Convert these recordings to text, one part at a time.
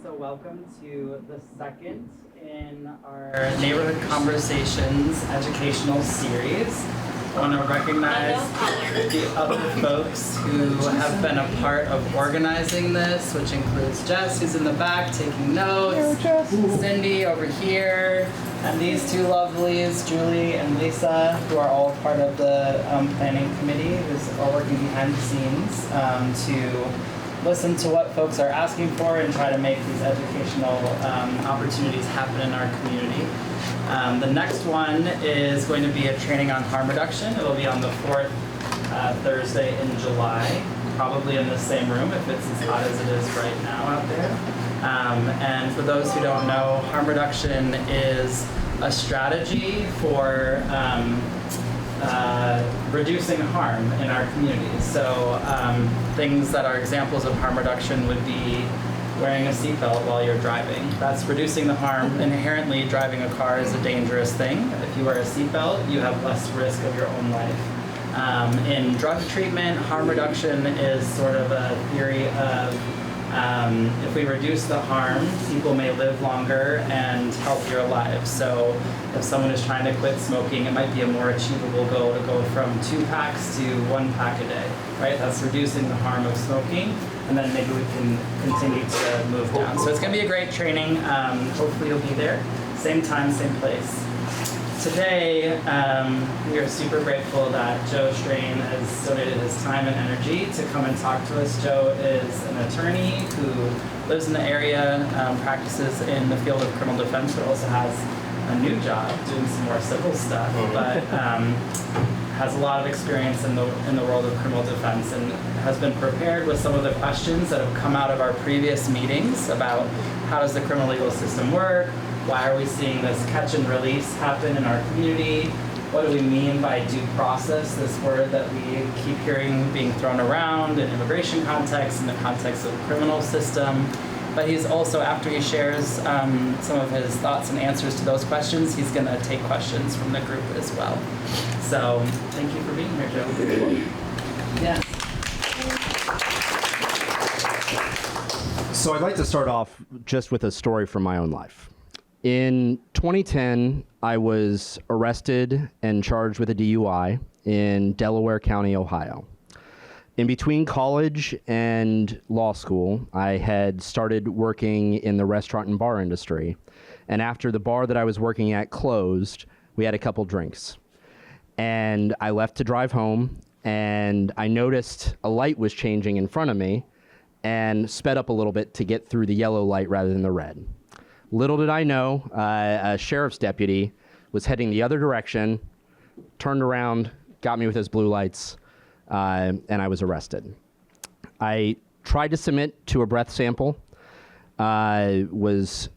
So welcome to the second in our Neighborhood Conversations educational series. I want to recognize the other folks who have been a part of organizing this, which includes Jess, who's in the back taking notes, Cindy over here, and these two lovelies, Julie and Lisa, who are all part of the planning committee, who's all working behind the scenes to listen to what folks are asking for and try to make these educational opportunities happen in our community. The next one is going to be a training on harm reduction. It'll be on the fourth Thursday in July, probably in the same room if it's as hot as it is right now out there. And for those who don't know, harm reduction is a strategy for reducing harm in our communities. So things that are examples of harm reduction would be wearing a seatbelt while you're driving. That's reducing the harm. Inherently, driving a car is a dangerous thing. If you wear a seatbelt, you have less risk of your own life. In drug treatment, harm reduction is sort of a theory of if we reduce the harm, people may live longer and healthier lives. So if someone is trying to quit smoking, it might be a more achievable goal to go from 2 packs to 1 pack a day, right? That's reducing the harm of smoking, and then maybe we can continue to move down. So it's gonna be a great training. Hopefully you'll be there. Same time, same place. Today, we are super grateful that Joe Strain has donated his time and energy to come and talk to us. Joe is an attorney who lives in the area, practices in the field of criminal defense, but also has a new job doing some more civil stuff, but has a lot of experience in the world of criminal defense and has been prepared with some of the questions that have come out of our previous meetings about how does the criminal legal system work. Why are we seeing this catch and release happen in our community? What do we mean by due process, this word that we keep hearing being thrown around in immigration context, in the context of the criminal system? But he's also, after he shares some of his thoughts and answers to those questions, he's going to take questions from the group as well. So thank you for being here, Joe. Yeah. So I'd like to start off just with a story from my own life. In 2010, I was arrested and charged with a DUI in Delaware County, Ohio. In between college and law school, I had started working in the restaurant and bar industry. And after the bar that I was working at closed, we had a couple drinks. And I left to drive home, and I noticed a light was changing in front of me and sped up a little bit to get through the yellow light rather than the red. Little did I know, a sheriff's deputy was heading the other direction, turned around, got me with his blue lights, and I was arrested. I tried to submit to a breath sample, was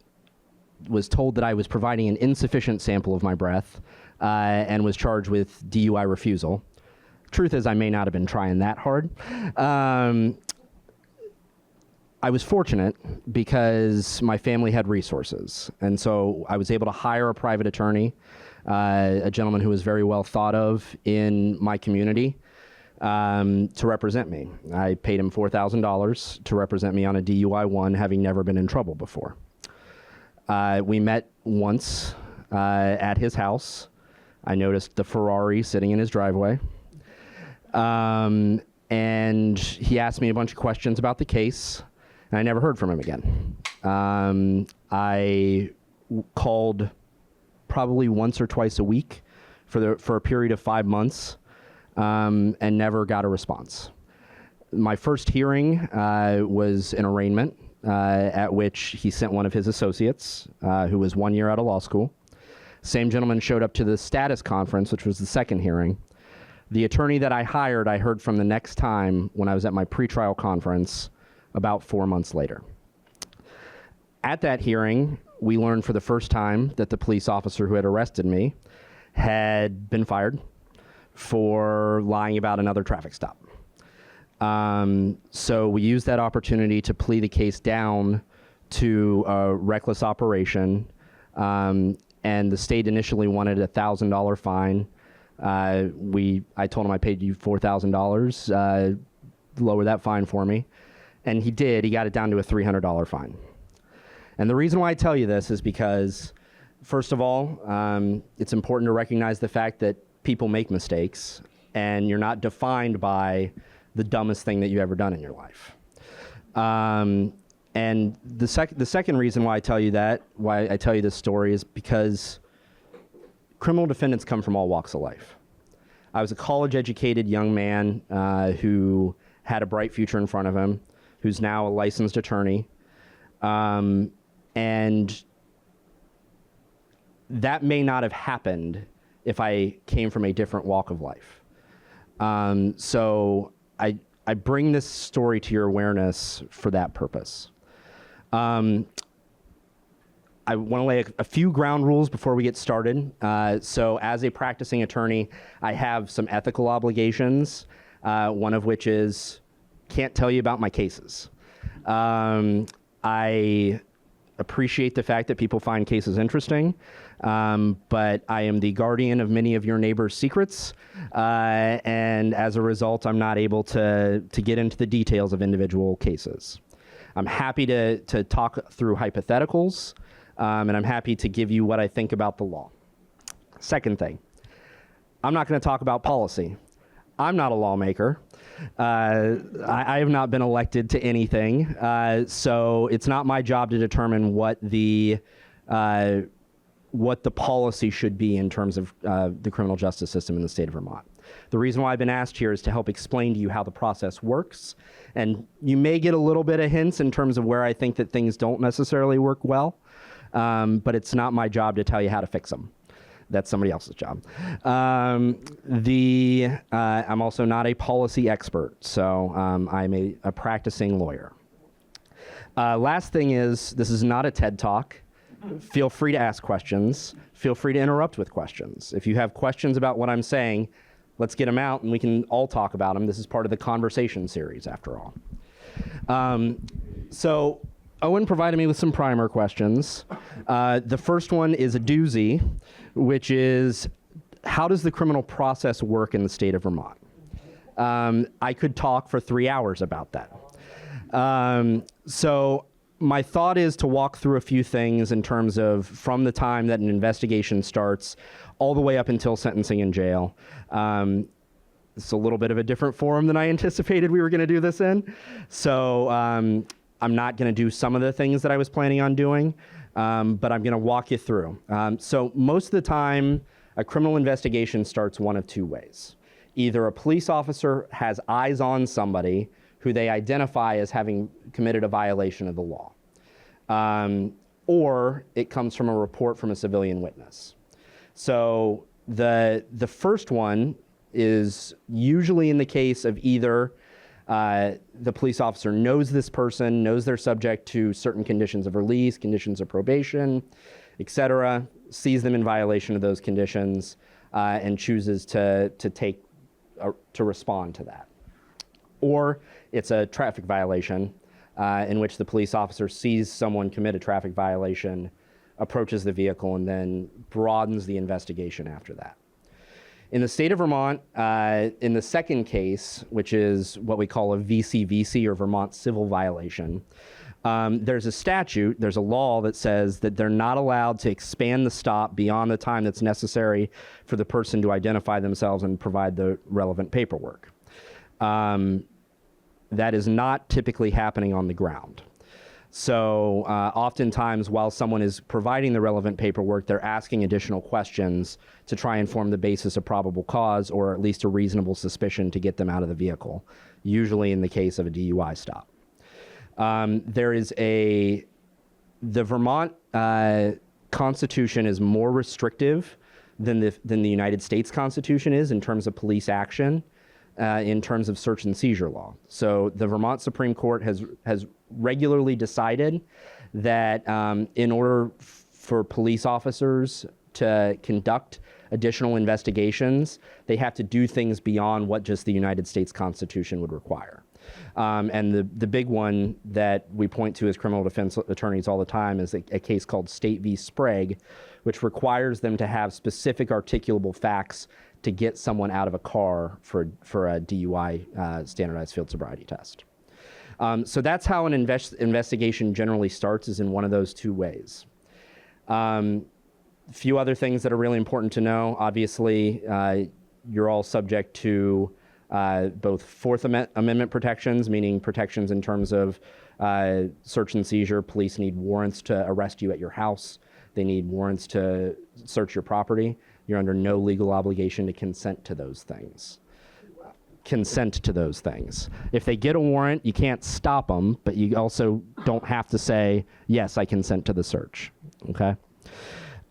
told that I was providing an insufficient sample of my breath, and was charged with DUI refusal. Truth is, I may not have been trying that hard. I was fortunate because my family had resources, and so I was able to hire a private attorney, a gentleman who was very well thought of in my community, to represent me. I paid him $4,000 to represent me on a DUI-1, having never been in trouble before. We met once at his house. I noticed the Ferrari sitting in his driveway. And he asked me a bunch of questions about the case, and I never heard from him again. I called probably once or twice a week for a period of 5 months, and never got a response. My first hearing was an arraignment, at which he sent one of his associates, who was 1 year out of law school. Same gentleman showed up to the status conference, which was the second hearing. The attorney that I hired, I heard from the next time when I was at my pretrial conference about 4 months later. At that hearing, we learned for the first time that the police officer who had arrested me had been fired for lying about another traffic stop. So we used that opportunity to plea the case down to a reckless operation, and the state initially wanted a $1,000 fine. I told him I paid you $4,000, lower that fine for me. And he did. He got it down to a $300 fine. And the reason why I tell you this is because, first of all, it's important to recognize the fact that people make mistakes, and you're not defined by the dumbest thing that you've ever done in your life. And the second reason why I tell you this story is because criminal defendants come from all walks of life. I was a college-educated young man who had a bright future in front of him, who's now a licensed attorney. And that may not have happened if I came from a different walk of life. So I bring this story to your awareness for that purpose. I want to lay a few ground rules before we get started. So as a practicing attorney, I have some ethical obligations, one of which is can't tell you about my cases. I appreciate the fact that people find cases interesting, but I am the guardian of many of your neighbors' secrets, and as a result, I'm not able to get into the details of individual cases. I'm happy to talk through hypotheticals, and I'm happy to give you what I think about the law. Second thing, I'm not going to talk about policy. I'm not a lawmaker. I have not been elected to anything, so it's not my job to determine what the policy should be in terms of the criminal justice system in the state of Vermont. The reason why I've been asked here is to help explain to you how the process works, and you may get a little bit of hints in terms of where I think that things don't necessarily work well, but it's not my job to tell you how to fix them. That's somebody else's job. I'm also not a policy expert, so I'm a practicing lawyer. Last thing is, this is not a TED Talk. Feel free to ask questions. Feel free to interrupt with questions. If you have questions about what I'm saying, let's get them out and we can all talk about them. This is part of the conversation series, after all. So Owen provided me with some primer questions. The first one is a doozy, which is, how does the criminal process work in the state of Vermont? I could talk for 3 hours about that. So my thought is to walk through a few things in terms of from the time that an investigation starts all the way up until sentencing in jail. It's a little bit of a different forum than I anticipated we were going to do this in. So I'm not going to do some of the things that I was planning on doing, but I'm going to walk you through. So most of the time, a criminal investigation starts one of two ways. Either a police officer has eyes on somebody who they identify as having committed a violation of the law, or it comes from a report from a civilian witness. So the first one is usually in the case of either the police officer knows this person, knows they're subject to certain conditions of release, conditions of probation, etc., sees them in violation of those conditions, and chooses to respond to that. Or it's a traffic violation in which the police officer sees someone commit a traffic violation, approaches the vehicle, and then broadens the investigation after that. In the state of Vermont, in the second case, which is what we call a VCVC, or Vermont civil violation, there's a statute, there's a law that says that they're not allowed to expand the stop beyond the time that's necessary for the person to identify themselves and provide the relevant paperwork. That is not typically happening on the ground. So oftentimes, while someone is providing the relevant paperwork, they're asking additional questions to try and form the basis of probable cause, or at least a reasonable suspicion to get them out of the vehicle, usually in the case of a DUI stop. The Vermont Constitution is more restrictive than the United States Constitution is in terms of police action, in terms of search and seizure law. So the Vermont Supreme Court has regularly decided that in order for police officers to conduct additional investigations, they have to do things beyond what just the United States Constitution would require. And the big one that we point to as criminal defense attorneys all the time is a case called State v. Sprague, which requires them to have specific articulable facts to get someone out of a car for a DUI standardized field sobriety test. So that's how an investigation generally starts, is in one of those two ways. A few other things that are really important to know. Obviously, you're all subject to both Fourth Amendment protections, meaning protections in terms of search and seizure. Police need warrants to arrest you at your house. They need warrants to search your property. You're under no legal obligation to consent to those things. If they get a warrant, you can't stop them, but you also don't have to say, yes, I consent to the search, okay?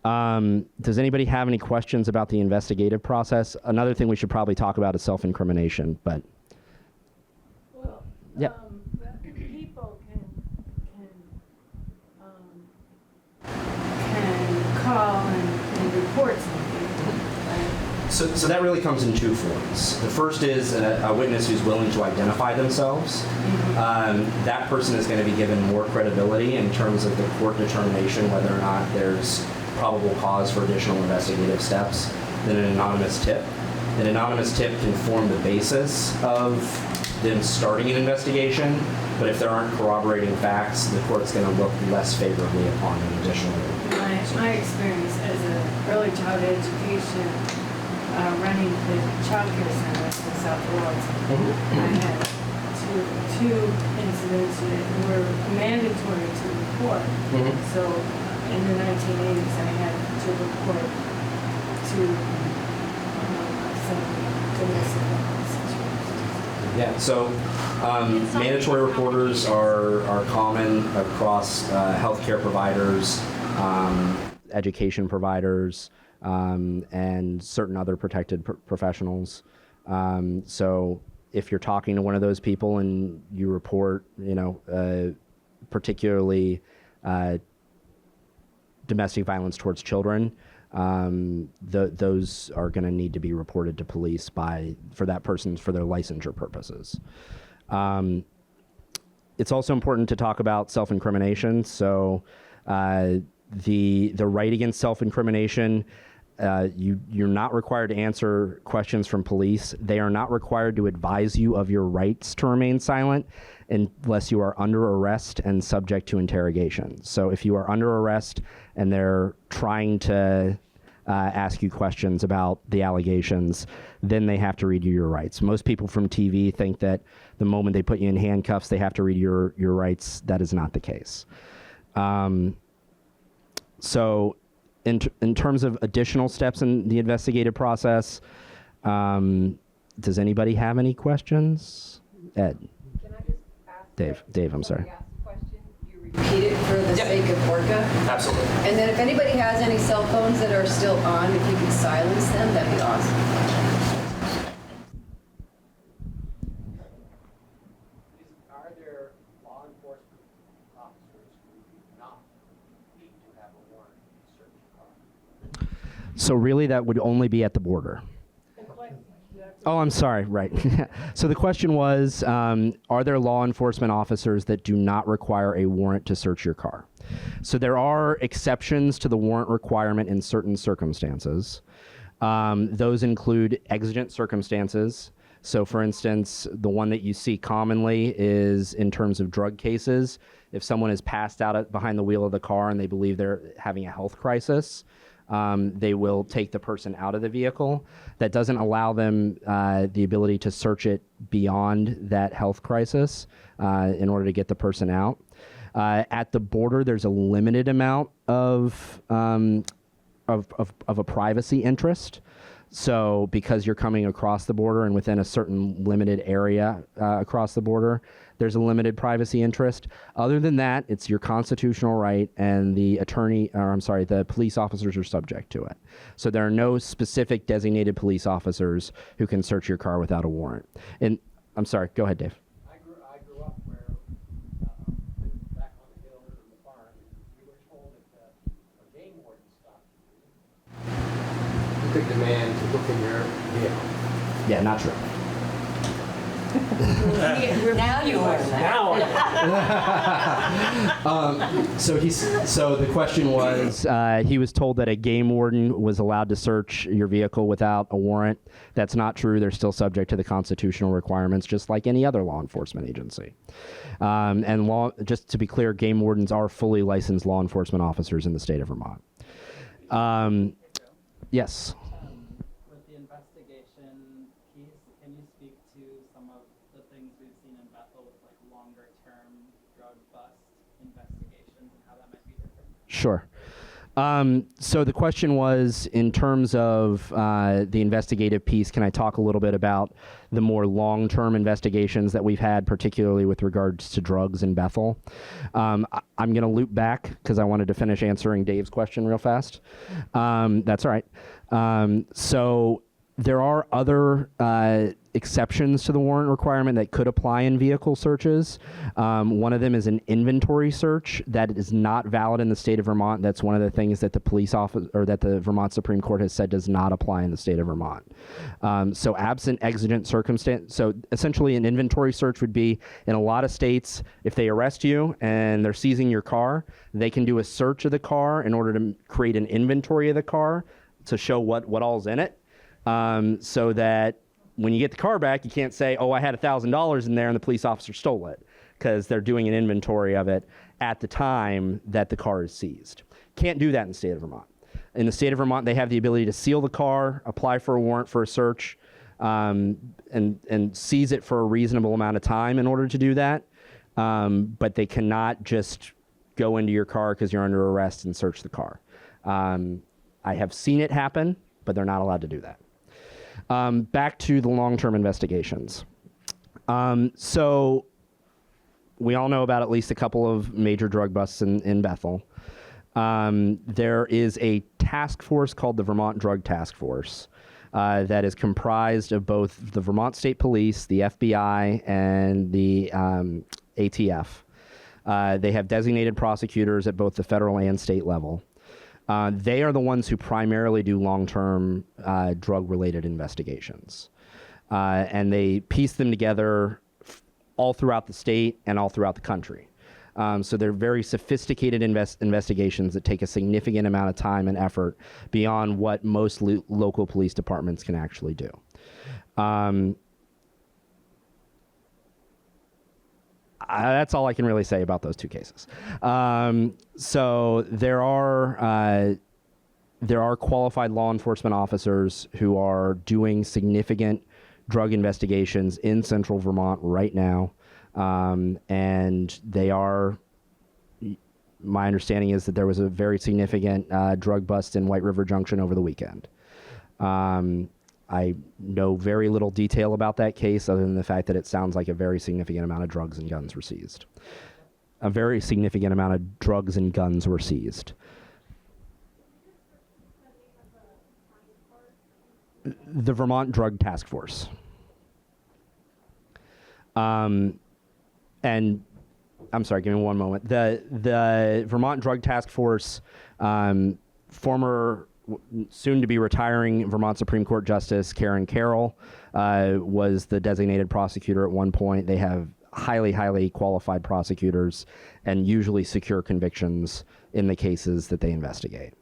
Does anybody have any questions about the investigative process? Another thing we should probably talk about is self-incrimination, but. Well, yeah. People can call and report something, right? So that really comes in two forms. The first is a witness who's willing to identify themselves. That person is going to be given more credibility in terms of the court determination whether or not there's probable cause for additional investigative steps than an anonymous tip. An anonymous tip can form the basis of them starting an investigation, but if there aren't corroborating facts, the court's going to look less favorably upon an additional. My experience as a early childhood education, running the child care centers in South Walton, I had two incidents that were mandatory to report. So in the 1980s, I had to report to some domestic violence situations. Yeah, so mandatory reporters are common across healthcare providers, education providers, and certain other protected professionals. So if you're talking to one of those people and you report, particularly domestic violence towards children, those are going to need to be reported to police for that person for their licensure purposes. It's also important to talk about self-incrimination. So the right against self-incrimination, you're not required to answer questions from police. They are not required to advise you of your rights to remain silent unless you are under arrest and subject to interrogation. So if you are under arrest and they're trying to ask you questions about the allegations, then they have to read you your rights. Most people from TV think that the moment they put you in handcuffs, they have to read your rights. That is not the case. So in terms of additional steps in the investigative process, does anybody have any questions? Ed. Can I just ask? Dave, I'm sorry. Ask the question, you repeat it for the sake of orca? Absolutely. And then if anybody has any cell phones that are still on, if you could silence them, that'd be awesome. Are there law enforcement officers who do not need to have a warrant to search a car? So really that would only be at the border. Oh, I'm sorry, right. So the question was, are there law enforcement officers that do not require a warrant to search your car? So there are exceptions to the warrant requirement in certain circumstances. Those include exigent circumstances. So for instance, the one that you see commonly is in terms of drug cases. If someone is passed out behind the wheel of the car and they believe they're having a health crisis, they will take the person out of the vehicle. That doesn't allow them the ability to search it beyond that health crisis in order to get the person out. At the border, there's a limited amount of a privacy interest. So because you're coming across the border and within a certain limited area across the border, there's a limited privacy interest. Other than that, it's your constitutional right, and the police officers are subject to it. So there are no specific designated police officers who can search your car without a warrant. And I'm sorry, go ahead, Dave. I grew up where, back on the hill in the farm, we were told that a game warden stopped you could demand to look in your vehicle. Yeah, not true. Now you are. So the question was, he was told that a game warden was allowed to search your vehicle without a warrant. That's not true. They're still subject to the constitutional requirements, just like any other law enforcement agency. Just to be clear, game wardens are fully licensed law enforcement officers in the state of Vermont. Yes. With the investigation piece, can you speak to some of the things we've seen in Bethel with like longer term drug bust investigations and how that might be different? Sure. So the question was, in terms of the investigative piece, can I talk a little bit about the more long-term investigations that we've had, particularly with regards to drugs in Bethel? I'm going to loop back because I wanted to finish answering Dave's question real fast. That's all right. So there are other exceptions to the warrant requirement that could apply in vehicle searches. One of them is an inventory search that is not valid in the state of Vermont. That's one of the things that the police office or that the Vermont Supreme Court has said does not apply in the state of Vermont. So absent exigent circumstance, so essentially an inventory search would be in a lot of states, if they arrest you and they're seizing your car, they can do a search of the car in order to create an inventory of the car to show what all's in it. So that when you get the car back, you can't say, oh, I had $1,000 in there and the police officer stole it, because they're doing an inventory of it at the time that the car is seized. Can't do that in the state of Vermont. In the state of Vermont, they have the ability to seal the car, apply for a warrant for a search, and seize it for a reasonable amount of time in order to do that. But they cannot just go into your car because you're under arrest and search the car. I have seen it happen, but they're not allowed to do that. Back to the long-term investigations. So we all know about at least a couple of major drug busts in Bethel. There is a task force called the Vermont Drug Task Force that is comprised of both the Vermont State Police, the FBI, and the ATF. They have designated prosecutors at both the federal and state level. They are the ones who primarily do long-term drug-related investigations. And they piece them together all throughout the state and all throughout the country. So they're very sophisticated investigations that take a significant amount of time and effort beyond what most local police departments can actually do. That's all I can really say about those two cases. So there are qualified law enforcement officers who are doing significant drug investigations in central Vermont right now. And they are, my understanding is that there was a very significant drug bust in White River Junction over the weekend. I know very little detail about that case other than the fact that it sounds like a very significant amount of drugs and guns were seized. A very significant amount of drugs and guns were seized. The Vermont Drug Task Force. And I'm sorry, give me one moment. The Vermont Drug Task Force, former soon to be retiring Vermont Supreme Court Justice Karen Carroll was the designated prosecutor at one point. They have highly qualified prosecutors and usually secure convictions in the cases that they investigate.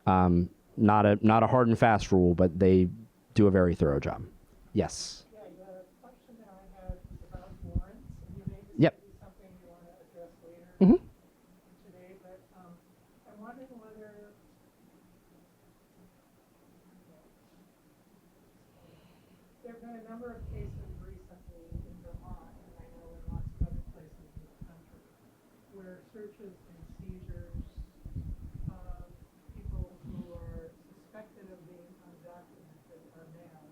Not a hard and fast rule, but they do a very thorough job. Yes. Yeah, the question that I had was about warrants. And you may Yep. be something you want to address later Mm-hmm. today, but I'm wondering whether there have been a number of cases recently in Vermont, and I know in lots of other places in the country, where searches and seizures of people who are suspected of being undocumented are made.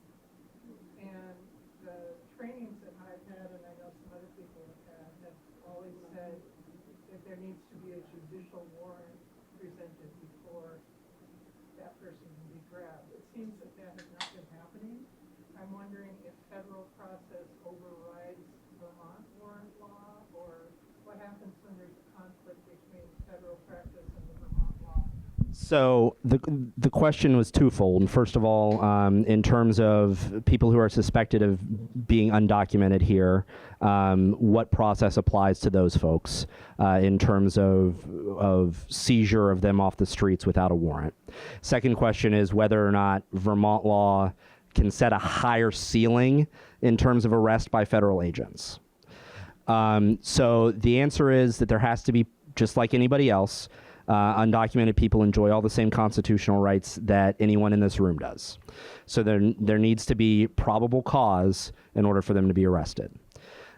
And the trainings that I've had, and I know some other people have always said that there needs to be a judicial warrant presented before that person can be grabbed. It seems that that has not been happening. I'm wondering if federal process overrides Vermont warrant law, or what happens when there's a conflict between federal practice and the Vermont law? So the question was twofold. First of all, in terms of people who are suspected of being undocumented here, what process applies to those folks in terms of seizure of them off the streets without a warrant. Second question is whether or not Vermont law can set a higher ceiling in terms of arrest by federal agents. So the answer is that there has to be, just like anybody else, undocumented people enjoy all the same constitutional rights that anyone in this room does. So there needs to be probable cause in order for them to be arrested.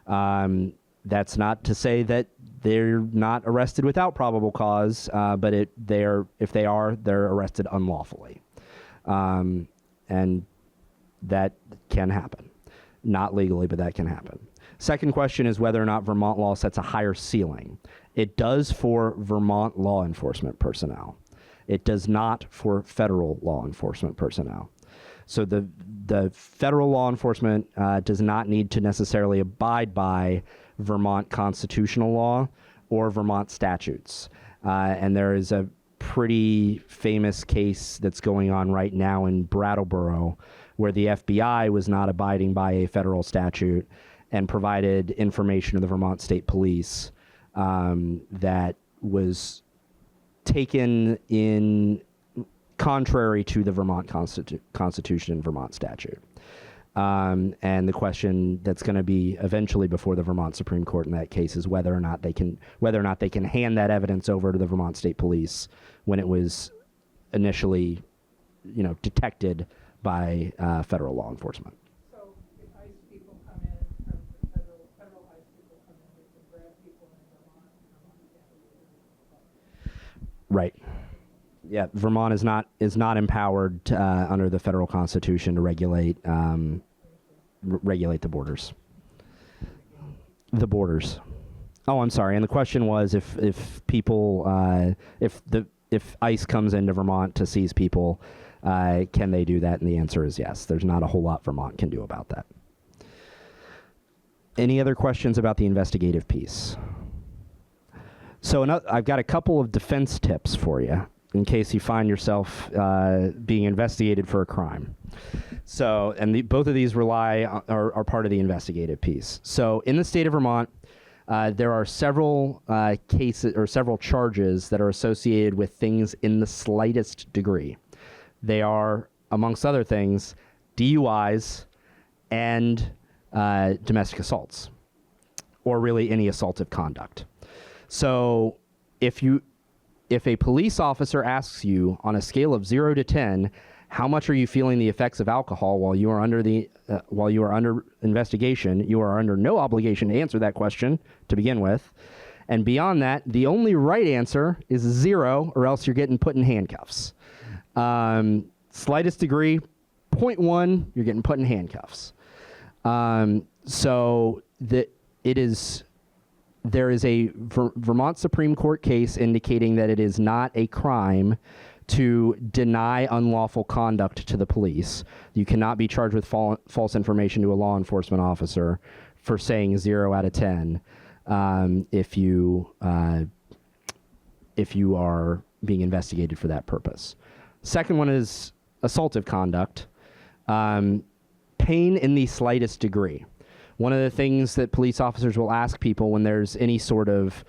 That's not to say that they're not arrested without probable cause, but if they are, they're arrested unlawfully. And that can happen. Not legally, but that can happen. Second question is whether or not Vermont law sets a higher ceiling. It does for Vermont law enforcement personnel. It does not for federal law enforcement personnel. So the federal law enforcement does not need to necessarily abide by Vermont constitutional law or Vermont statutes. And there is a pretty famous case that's going on right now in Brattleboro where the FBI was not abiding by a federal statute and provided information to the Vermont State Police that was taken in contrary to the Vermont Constitution and Vermont statute. And the question that's going to be eventually before the Vermont Supreme Court in that case is whether or not they can hand that evidence over to the Vermont State Police when it was initially, detected by federal law enforcement. So if ICE people come in, or the federal ICE people come in, they can grab people in Vermont can't do it. Right. Yeah, Vermont is not empowered under the federal constitution to regulate regulate the borders. The borders. Oh, I'm sorry. And the question was if people if ICE comes into Vermont to seize people, can they do that? And the answer is yes. There's not a whole lot Vermont can do about that. Any other questions about the investigative piece? So I've got a couple of defense tips for you in case you find yourself being investigated for a crime. So, and both of these are part of the investigative piece. So in the state of Vermont, there are several cases or several charges that are associated with things in the slightest degree. They are, amongst other things, DUIs and domestic assaults, or really any assaultive conduct. So if a police officer asks you on a scale of 0 to 10, how much are you feeling the effects of alcohol while you are under investigation, you are under no obligation to answer that question to begin with. And beyond that, the only right answer is 0, or else you're getting put in handcuffs. Slightest degree, 0.1, you're getting put in handcuffs. So there is a Vermont Supreme Court case indicating that it is not a crime to deny unlawful conduct to the police. You cannot be charged with false information to a law enforcement officer for saying 0 out of 10 if you are being investigated for that purpose. Second one is assaultive conduct. Pain in the slightest degree. One of the things that police officers will ask people when there's any sort of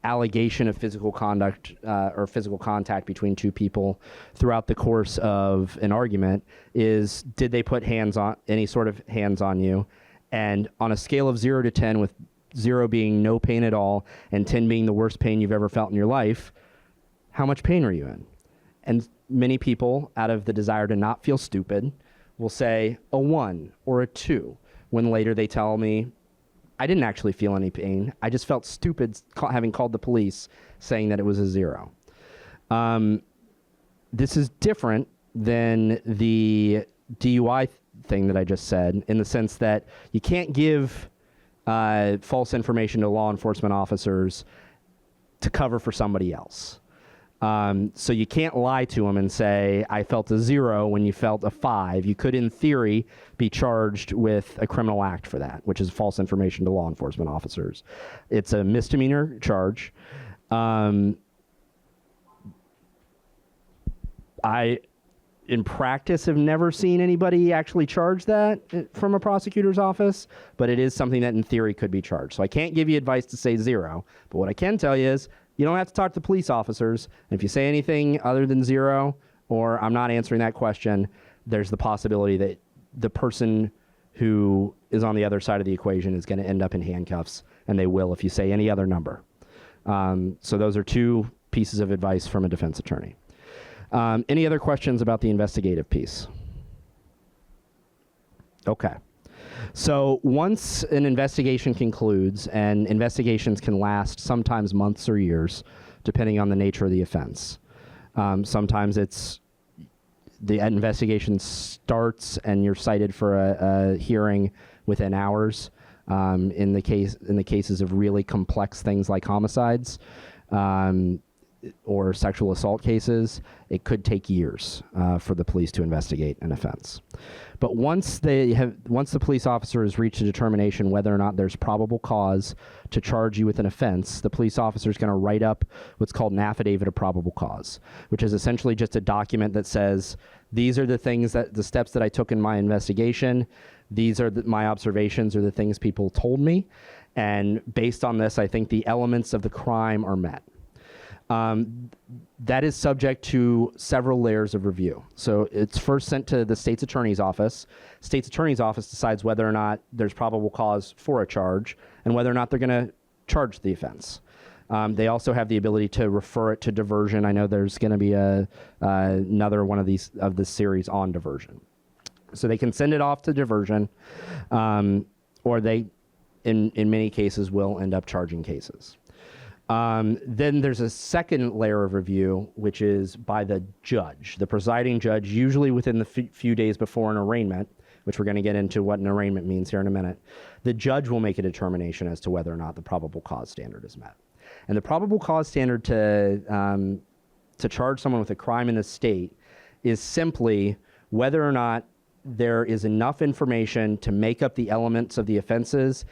allegation of physical conduct or physical contact between two people throughout the course of an argument is, did they put any sort of hands on you? And on a scale of 0 to 10, with 0 being no pain at all and 10 being the worst pain you've ever felt in your life, how much pain are you in? And many people, out of the desire to not feel stupid, will say a 1 or a 2, when later they tell me, I didn't actually feel any pain. I just felt stupid having called the police saying that it was a 0. This is different than the DUI thing that I just said, in the sense that you can't give false information to law enforcement officers to cover for somebody else. So you can't lie to them and say, I felt a 0 when you felt a 5. You could, in theory, be charged with a criminal act for that, which is false information to law enforcement officers. It's a misdemeanor charge. I, in practice, have never seen anybody actually charge that from a prosecutor's office, but it is something that in theory could be charged. So I can't give you advice to say 0, but what I can tell you is you don't have to talk to police officers. And if you say anything other than 0, or I'm not answering that question, there's the possibility that the person who is on the other side of the equation is going to end up in handcuffs, and they will if you say any other number. So those are 2 pieces of advice from a defense attorney. Any other questions about the investigative piece? Okay. So once an investigation concludes, and investigations can last sometimes months or years, depending on the nature of the offense. Sometimes it's the investigation starts and you're cited for a hearing within hours. In the cases of really complex things like homicides, or sexual assault cases, it could take years for the police to investigate an offense. But once the police officer has reached a determination whether or not there's probable cause to charge you with an offense, the police officer is going to write up what's called an affidavit of probable cause, which is essentially just a document that says, these are the steps that I took in my investigation. These are my observations or the things people told me. And based on this, I think the elements of the crime are met. That is subject to several layers of review. So it's first sent to the state's attorney's office. State's attorney's office decides whether or not there's probable cause for a charge and whether or not they're going to charge the offense. They also have the ability to refer it to diversion. I know there's going to be another one of this series on diversion. So they can send it off to diversion, or they, in many cases, will end up charging cases. Then there's a second layer of review, which is by the judge, the presiding judge, usually within the few days before an arraignment, which we're going to get into what an arraignment means here in a minute. The judge will make a determination as to whether or not the probable cause standard is met. And the probable cause standard to charge someone with a crime in the state is simply whether or not there is enough information to make up the elements of the offenses.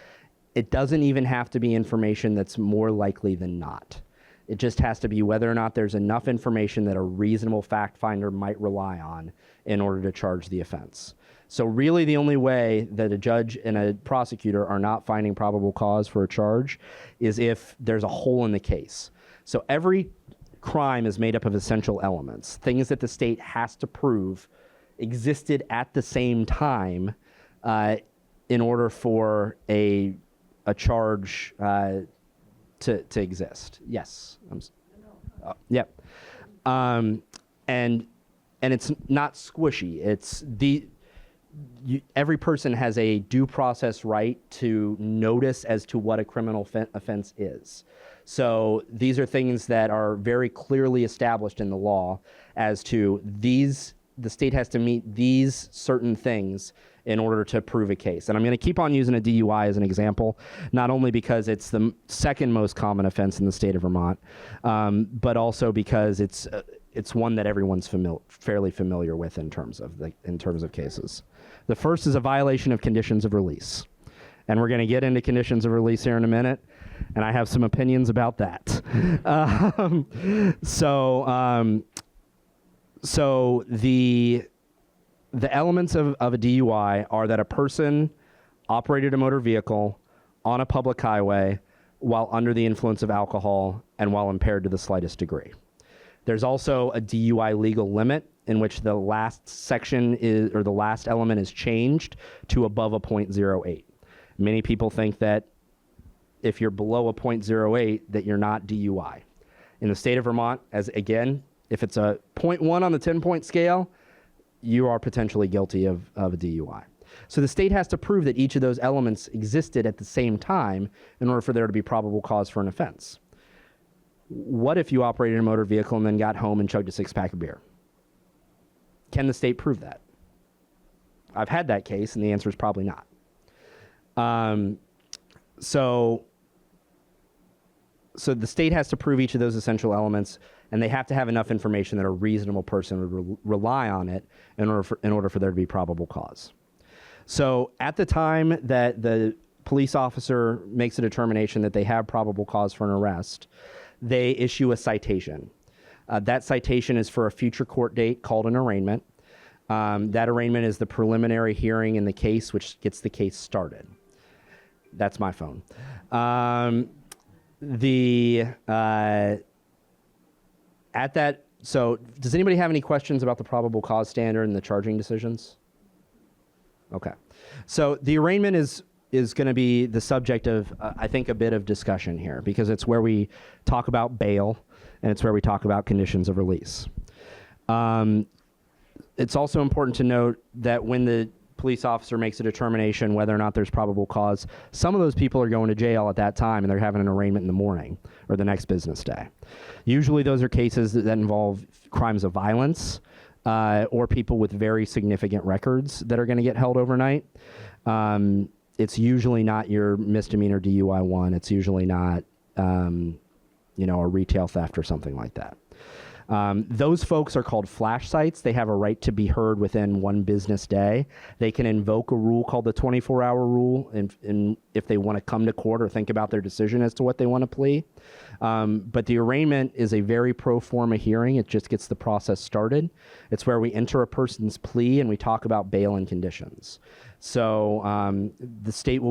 It doesn't even have to be information that's more likely than not. It just has to be whether or not there's enough information that a reasonable fact finder might rely on in order to charge the offense. So really the only way that a judge and a prosecutor are not finding probable cause for a charge is if there's a hole in the case. So every crime is made up of essential elements, things that the state has to prove existed at the same time in order for a charge to exist. Yes. Yep. And it's not squishy. It's every person has a due process right to notice as to what a criminal offense is. So these are things that are very clearly established in the law as to the state has to meet these certain things in order to prove a case. And I'm going to keep on using a DUI as an example, not only because it's the second most common offense in the state of Vermont, but also because it's one that everyone's fairly familiar with in terms of cases. The first is a violation of conditions of release. And we're going to get into conditions of release here in a minute, and I have some opinions about that. So the elements of a DUI are that a person operated a motor vehicle on a public highway while under the influence of alcohol and while impaired to the slightest degree. There's also a DUI legal limit in which the last section or the last element is changed to above a .08. Many people think that if you're below a .08 that you're not DUI. In the state of Vermont, if it's a 0.1 on the 10-point scale, you are potentially guilty of a DUI. So the state has to prove that each of those elements existed at the same time in order for there to be probable cause for an offense. What if you operated a motor vehicle and then got home and chugged a 6-pack of beer? Can the state prove that? I've had that case, and the answer is probably not. So the state has to prove each of those essential elements, and they have to have enough information that a reasonable person would rely on it in order for there to be probable cause. So at the time that the police officer makes a determination that they have probable cause for an arrest, they issue a citation. That citation is for a future court date called an arraignment. That arraignment is the preliminary hearing in the case, which gets the case started. That's my phone. So does anybody have any questions about the probable cause standard and the charging decisions? Okay. So the arraignment is going to be the subject of, I think, a bit of discussion here, because it's where we talk about bail and it's where we talk about conditions of release. It's also important to note that when the police officer makes a determination whether or not there's probable cause, some of those people are going to jail at that time and they're having an arraignment in the morning or the next business day. Usually those are cases that involve crimes of violence or people with very significant records that are going to get held overnight. It's usually not your misdemeanor DUI one. It's usually not, a retail theft or something like that. Those folks are called flash sites. They have a right to be heard within one business day. They can invoke a rule called the 24-hour rule if they want to come to court or think about their decision as to what they want to plea. But the arraignment is a very pro forma hearing. It just gets the process started. It's where we enter a person's plea and we talk about bail and conditions. So the state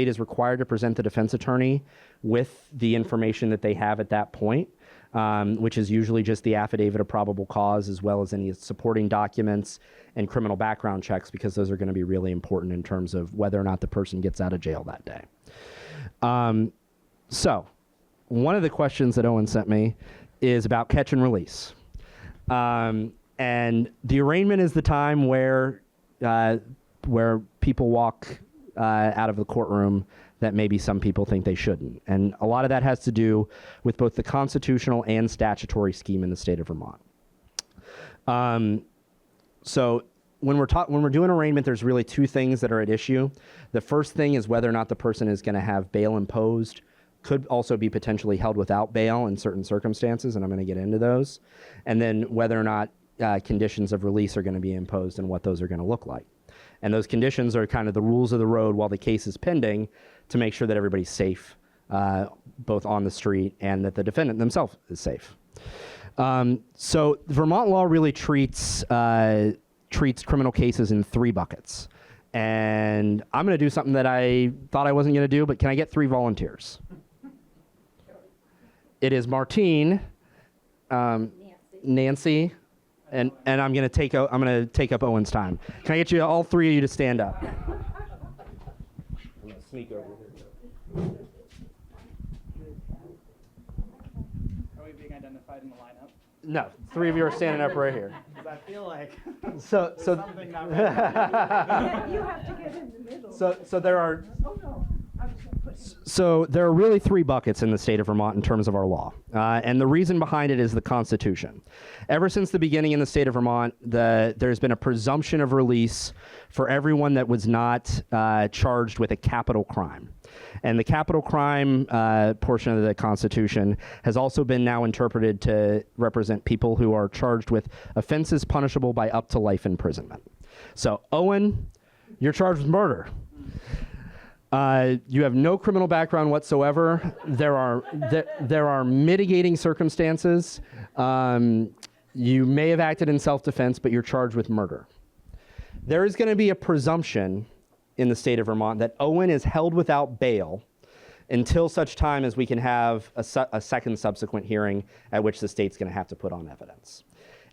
is required to present the defense attorney with the information that they have at that point. Which is usually just the affidavit of probable cause, as well as any supporting documents and criminal background checks, because those are going to be really important in terms of whether or not the person gets out of jail that day. So one of the questions that Owen sent me is about catch and release. And the arraignment is the time where people walk out of the courtroom that maybe some people think they shouldn't. And a lot of that has to do with both the constitutional and statutory scheme in the state of Vermont. So when we're doing arraignment, there's really two things that are at issue. The first thing is whether or not the person is going to have bail imposed. Could also be potentially held without bail in certain circumstances, and I'm going to get into those. And then whether or not conditions of release are going to be imposed and what those are going to look like. And those conditions are kind of the rules of the road while the case is pending to make sure that everybody's safe, both on the street and that the defendant themselves is safe. So Vermont law really treats criminal cases in three buckets. And I'm going to do something that I thought I wasn't going to do, but can I get 3 volunteers? It is Martine, Nancy, and I'm going to take up Owen's time. Can I get you all 3 of you to stand up? I'm going to sneak over here. Are we being identified in the lineup? No, 3 of you are standing up right here. Because I feel like So something not right. You have to get in the middle. so there are. Oh, no. I was gonna put you. So there are really 3 buckets in the state of Vermont in terms of our law. And the reason behind it is the Constitution. Ever since the beginning in the state of Vermont, there's been a presumption of release for everyone that was not charged with a capital crime. And the capital crime portion of the Constitution has also been now interpreted to represent people who are charged with offenses punishable by up to life imprisonment. So, Owen, you're charged with murder. You have no criminal background whatsoever. There are mitigating circumstances. You may have acted in self-defense, but you're charged with murder. There is going to be a presumption in the state of Vermont that Owen is held without bail until such time as we can have a second subsequent hearing at which the state's going to have to put on evidence.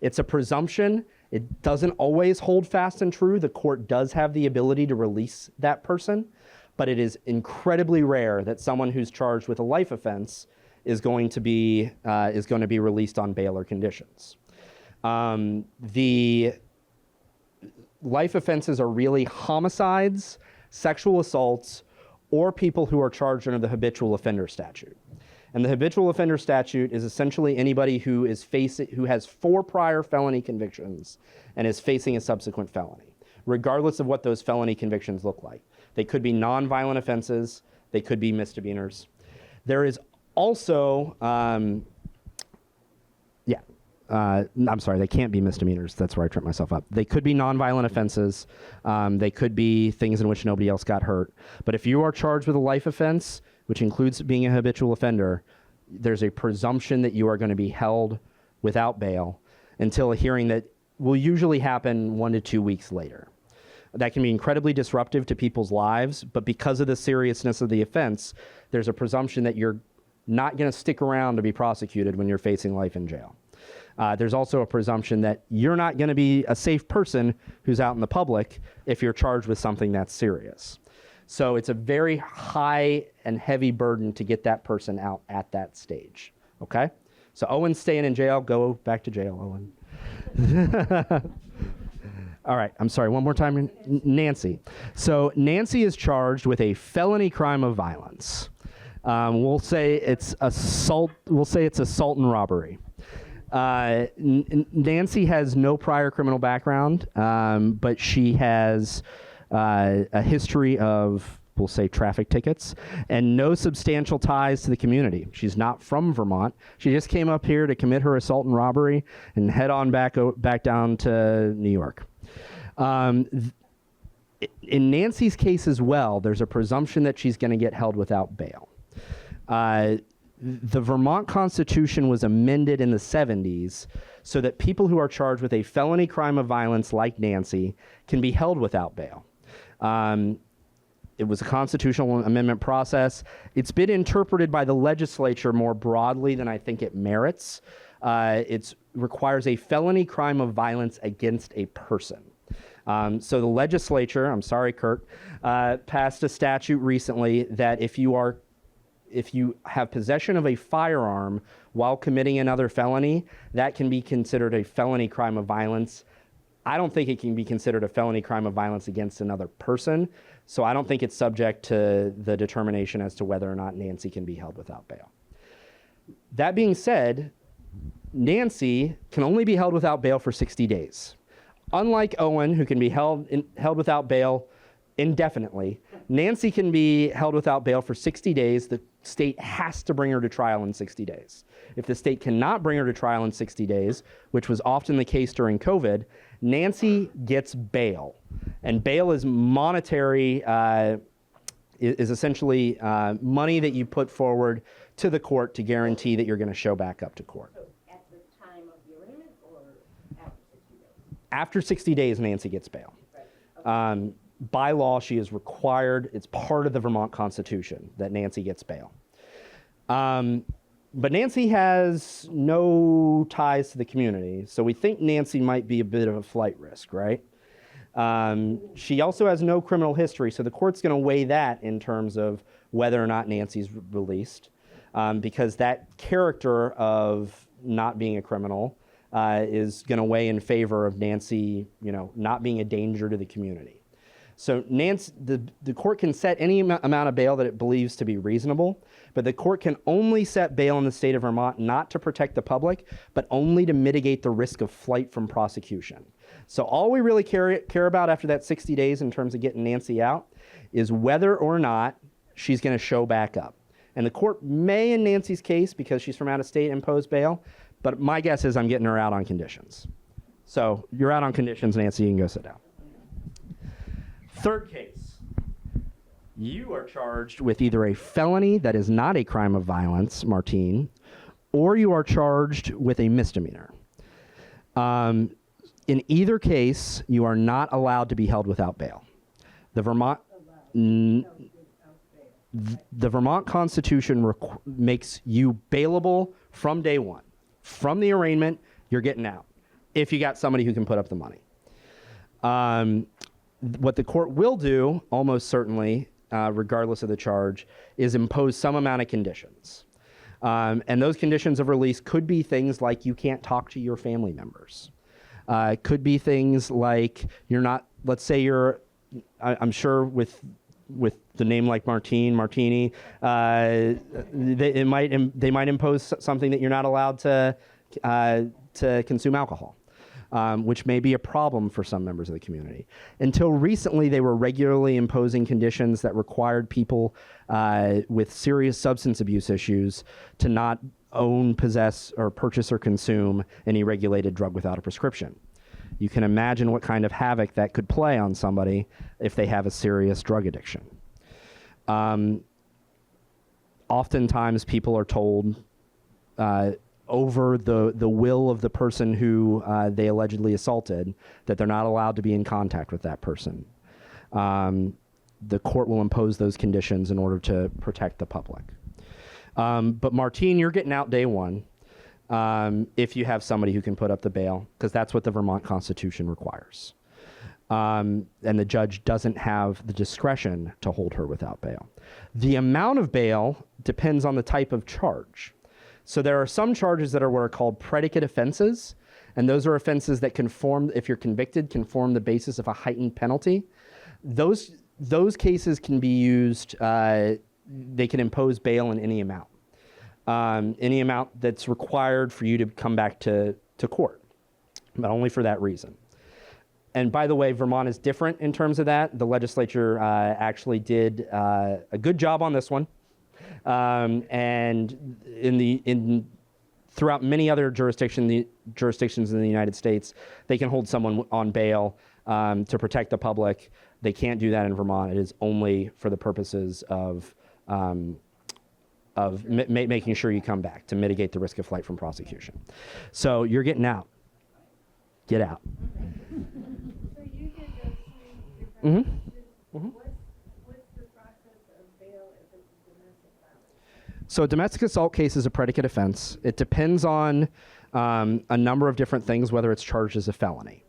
It's a presumption. It doesn't always hold fast and true. The court does have the ability to release that person, but it is incredibly rare that someone who's charged with a life offense is going to be released on bail or conditions. The life offenses are really homicides, sexual assaults, or people who are charged under the habitual offender statute. And the habitual offender statute is essentially anybody who has 4 prior felony convictions and is facing a subsequent felony, regardless of what those felony convictions look like. They could be nonviolent offenses. They could be misdemeanors. There is also, I'm sorry, they can't be misdemeanors. That's where I tripped myself up. They could be nonviolent offenses. They could be things in which nobody else got hurt. But if you are charged with a life offense, which includes being a habitual offender, there's a presumption that you are going to be held without bail until a hearing that will usually happen 1 to 2 weeks later. That can be incredibly disruptive to people's lives, but because of the seriousness of the offense, there's a presumption that you're not going to stick around to be prosecuted when you're facing life in jail. There's also a presumption that you're not going to be a safe person who's out in the public if you're charged with something that's serious. So it's a very high and heavy burden to get that person out at that stage, okay? So Owen's staying in jail. Go back to jail, Owen. All right, I'm sorry, one more time. Nancy. So Nancy is charged with a felony crime of violence. We'll say it's assault and robbery. Nancy has no prior criminal background, but she has a history of, we'll say, traffic tickets and no substantial ties to the community. She's not from Vermont. She just came up here to commit her assault and robbery and head on back down to New York. In Nancy's case as well, there's a presumption that she's going to get held without bail. The Vermont Constitution was amended in the 70s so that people who are charged with a felony crime of violence like Nancy can be held without bail. It was a constitutional amendment process. It's been interpreted by the legislature more broadly than I think it merits. It requires a felony crime of violence against a person. So the legislature, I'm sorry, Kurt, passed a statute recently that if you have possession of a firearm while committing another felony, that can be considered a felony crime of violence. I don't think it can be considered a felony crime of violence against another person, so I don't think it's subject to the determination as to whether or not Nancy can be held without bail. That being said, Nancy can only be held without bail for 60 days. Unlike Owen, who can be held without bail indefinitely, Nancy can be held without bail for 60 days. The state has to bring her to trial in 60 days. If the state cannot bring her to trial in 60 days, which was often the case during COVID, Nancy gets bail. And bail is monetary, is essentially money that you put forward to the court to guarantee that you're going to show back up to court. So at the time of the arraignment or after 60 days? After 60 days, Nancy gets bail. Right. Okay. By law, she is required, it's part of the Vermont Constitution that Nancy gets bail. But Nancy has no ties to the community, so we think Nancy might be a bit of a flight risk, right? She also has no criminal history, so the court's going to weigh that in terms of whether or not Nancy's released, because that character of not being a criminal is going to weigh in favor of Nancy, not being a danger to the community. So the court can set any amount of bail that it believes to be reasonable, but the court can only set bail in the state of Vermont not to protect the public, but only to mitigate the risk of flight from prosecution. So all we really care about after that 60 days in terms of getting Nancy out is whether or not she's going to show back up. And the court may, in Nancy's case, because she's from out of state, impose bail, but my guess is I'm getting her out on conditions. So you're out on conditions, Nancy, you can go sit down. Third case, you are charged with either a felony that is not a crime of violence, Martine, or you are charged with a misdemeanor. In either case, you are not allowed to be held without bail. The Vermont Constitution makes you bailable from day one. From the arraignment, you're getting out, if you got somebody who can put up the money. What the court will do, almost certainly, regardless of the charge, is impose some amount of conditions. And those conditions of release could be things like you can't talk to your family members. Could be things like you're not, let's say I'm sure with the name like Martini, they might impose something that you're not allowed to consume alcohol. Which may be a problem for some members of the community. Until recently, they were regularly imposing conditions that required people with serious substance abuse issues to not own, possess, or purchase or consume any regulated drug without a prescription. You can imagine what kind of havoc that could play on somebody if they have a serious drug addiction. Oftentimes, people are told over the will of the person who they allegedly assaulted, that they're not allowed to be in contact with that person. The court will impose those conditions in order to protect the public. But Martine, you're getting out day one if you have somebody who can put up the bail, because that's what the Vermont Constitution requires. And the judge doesn't have the discretion to hold her without bail. The amount of bail depends on the type of charge. So there are some charges that are what are called predicate offenses, and those are offenses that can form, if you're convicted, can form the basis of a heightened penalty. Those cases can be used, they can impose bail in any amount that's required for you to come back to court, but only for that reason. And by the way, Vermont is different in terms of that. The legislature actually did a good job on this one. And throughout many other jurisdictions in the United States, they can hold someone on bail to protect the public. They can't do that in Vermont. It is only for the purposes of making sure you come back to mitigate the risk of flight from prosecution. So you're getting out. Get out. So you get those three different Mhm. options. Mhm. What's the process of bail if it's a domestic violence? So a domestic assault case is a predicate offense. It depends on a number of different things, whether it's charged as a felony.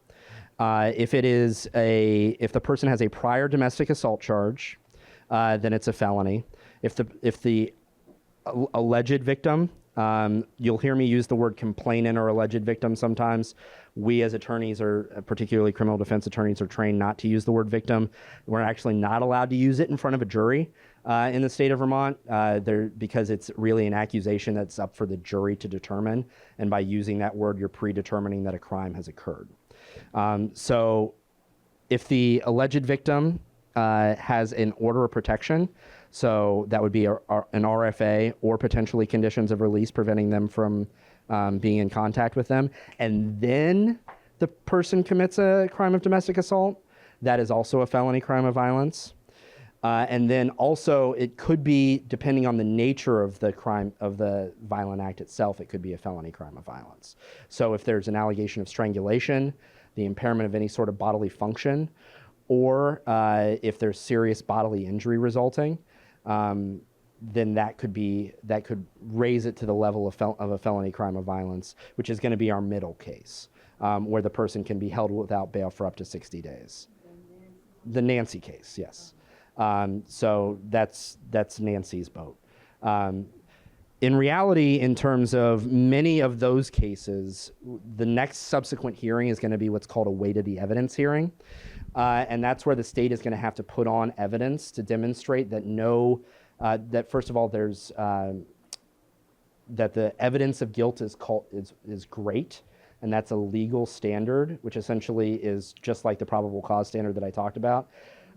If the person has a prior domestic assault charge, then it's a felony. If the alleged victim, you'll hear me use the word complainant or alleged victim sometimes. We as attorneys, particularly criminal defense attorneys, are trained not to use the word victim. We're actually not allowed to use it in front of a jury in the state of Vermont because it's really an accusation that's up for the jury to determine. And by using that word, you're predetermining that a crime has occurred. So if the alleged victim has an order of protection, so that would be an RFA or potentially conditions of release preventing them from being in contact with them, and then the person commits a crime of domestic assault, that is also a felony crime of violence. And then also it could be, depending on the nature of the crime, of the violent act itself, it could be a felony crime of violence. So if there's an allegation of strangulation, the impairment of any sort of bodily function, or if there's serious bodily injury resulting, then that could raise it to the level of a felony crime of violence, which is going to be our middle case, where the person can be held without bail for up to 60 days. The Nancy case, yes. So that's Nancy's boat. In reality, in terms of many of those cases, the next subsequent hearing is going to be what's called a weight of the evidence hearing. And that's where the state is going to have to put on evidence to demonstrate that that first of all, there's that the evidence of guilt is great, and that's a legal standard, which essentially is just like the probable cause standard that I talked about.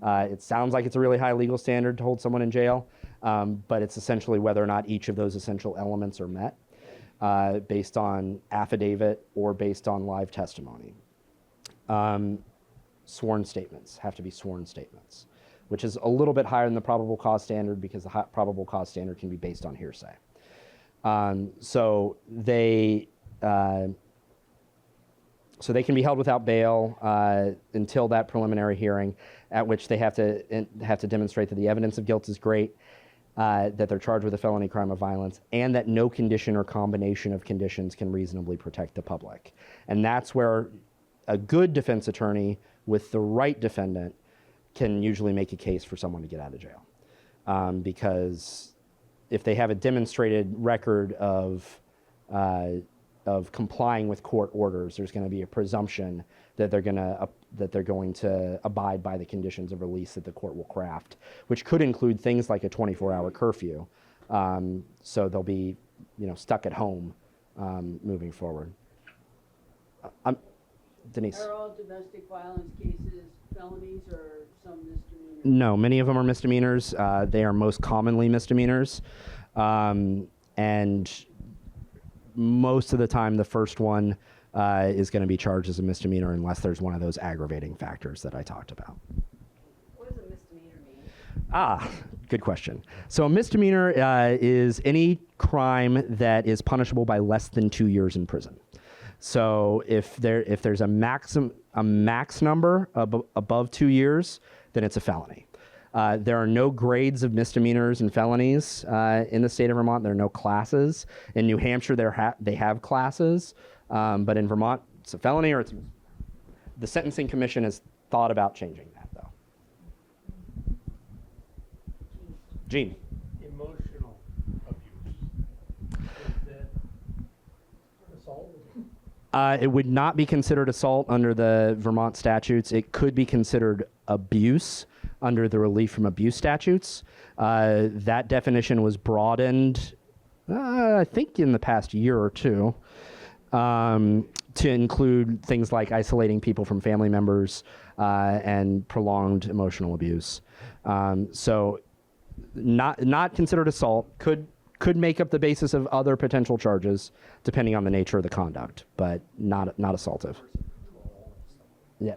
It sounds like it's a really high legal standard to hold someone in jail, but it's essentially whether or not each of those essential elements are met based on affidavit or based on live testimony. Sworn statements have to be sworn statements, which is a little bit higher than the probable cause standard because the probable cause standard can be based on hearsay. So they can be held without bail until that preliminary hearing, at which they have to demonstrate that the evidence of guilt is great, that they're charged with a felony crime of violence, and that no condition or combination of conditions can reasonably protect the public. And that's where a good defense attorney with the right defendant can usually make a case for someone to get out of jail. Because if they have a demonstrated record of complying with court orders, there's going to be a presumption that they're going to abide by the conditions of release that the court will craft, which could include things like a 24-hour curfew. So they'll be, stuck at home moving forward. Denise. Are all domestic violence cases felonies or some misdemeanors? No, many of them are misdemeanors. They are most commonly misdemeanors. And most of the time, the first one is going to be charged as a misdemeanor unless there's one of those aggravating factors that I talked about. What does a misdemeanor mean? Good question. So a misdemeanor is any crime that is punishable by less than 2 years in prison. So if there's a max number above 2 years, then it's a felony. There are no grades of misdemeanors and felonies in the state of Vermont. There are no classes. In New Hampshire, they have classes, but in Vermont, it's a felony or it's. The Sentencing Commission has thought about changing that, though. Gene. Emotional abuse. Is that assault? It would not be considered assault under the Vermont statutes. It could be considered abuse under the relief from abuse statutes. That definition was broadened, I think, in the past year or two, to include things like isolating people from family members and prolonged emotional abuse. So not considered assault, could make up the basis of other potential charges depending on the nature of the conduct, but not assaultive. Yeah.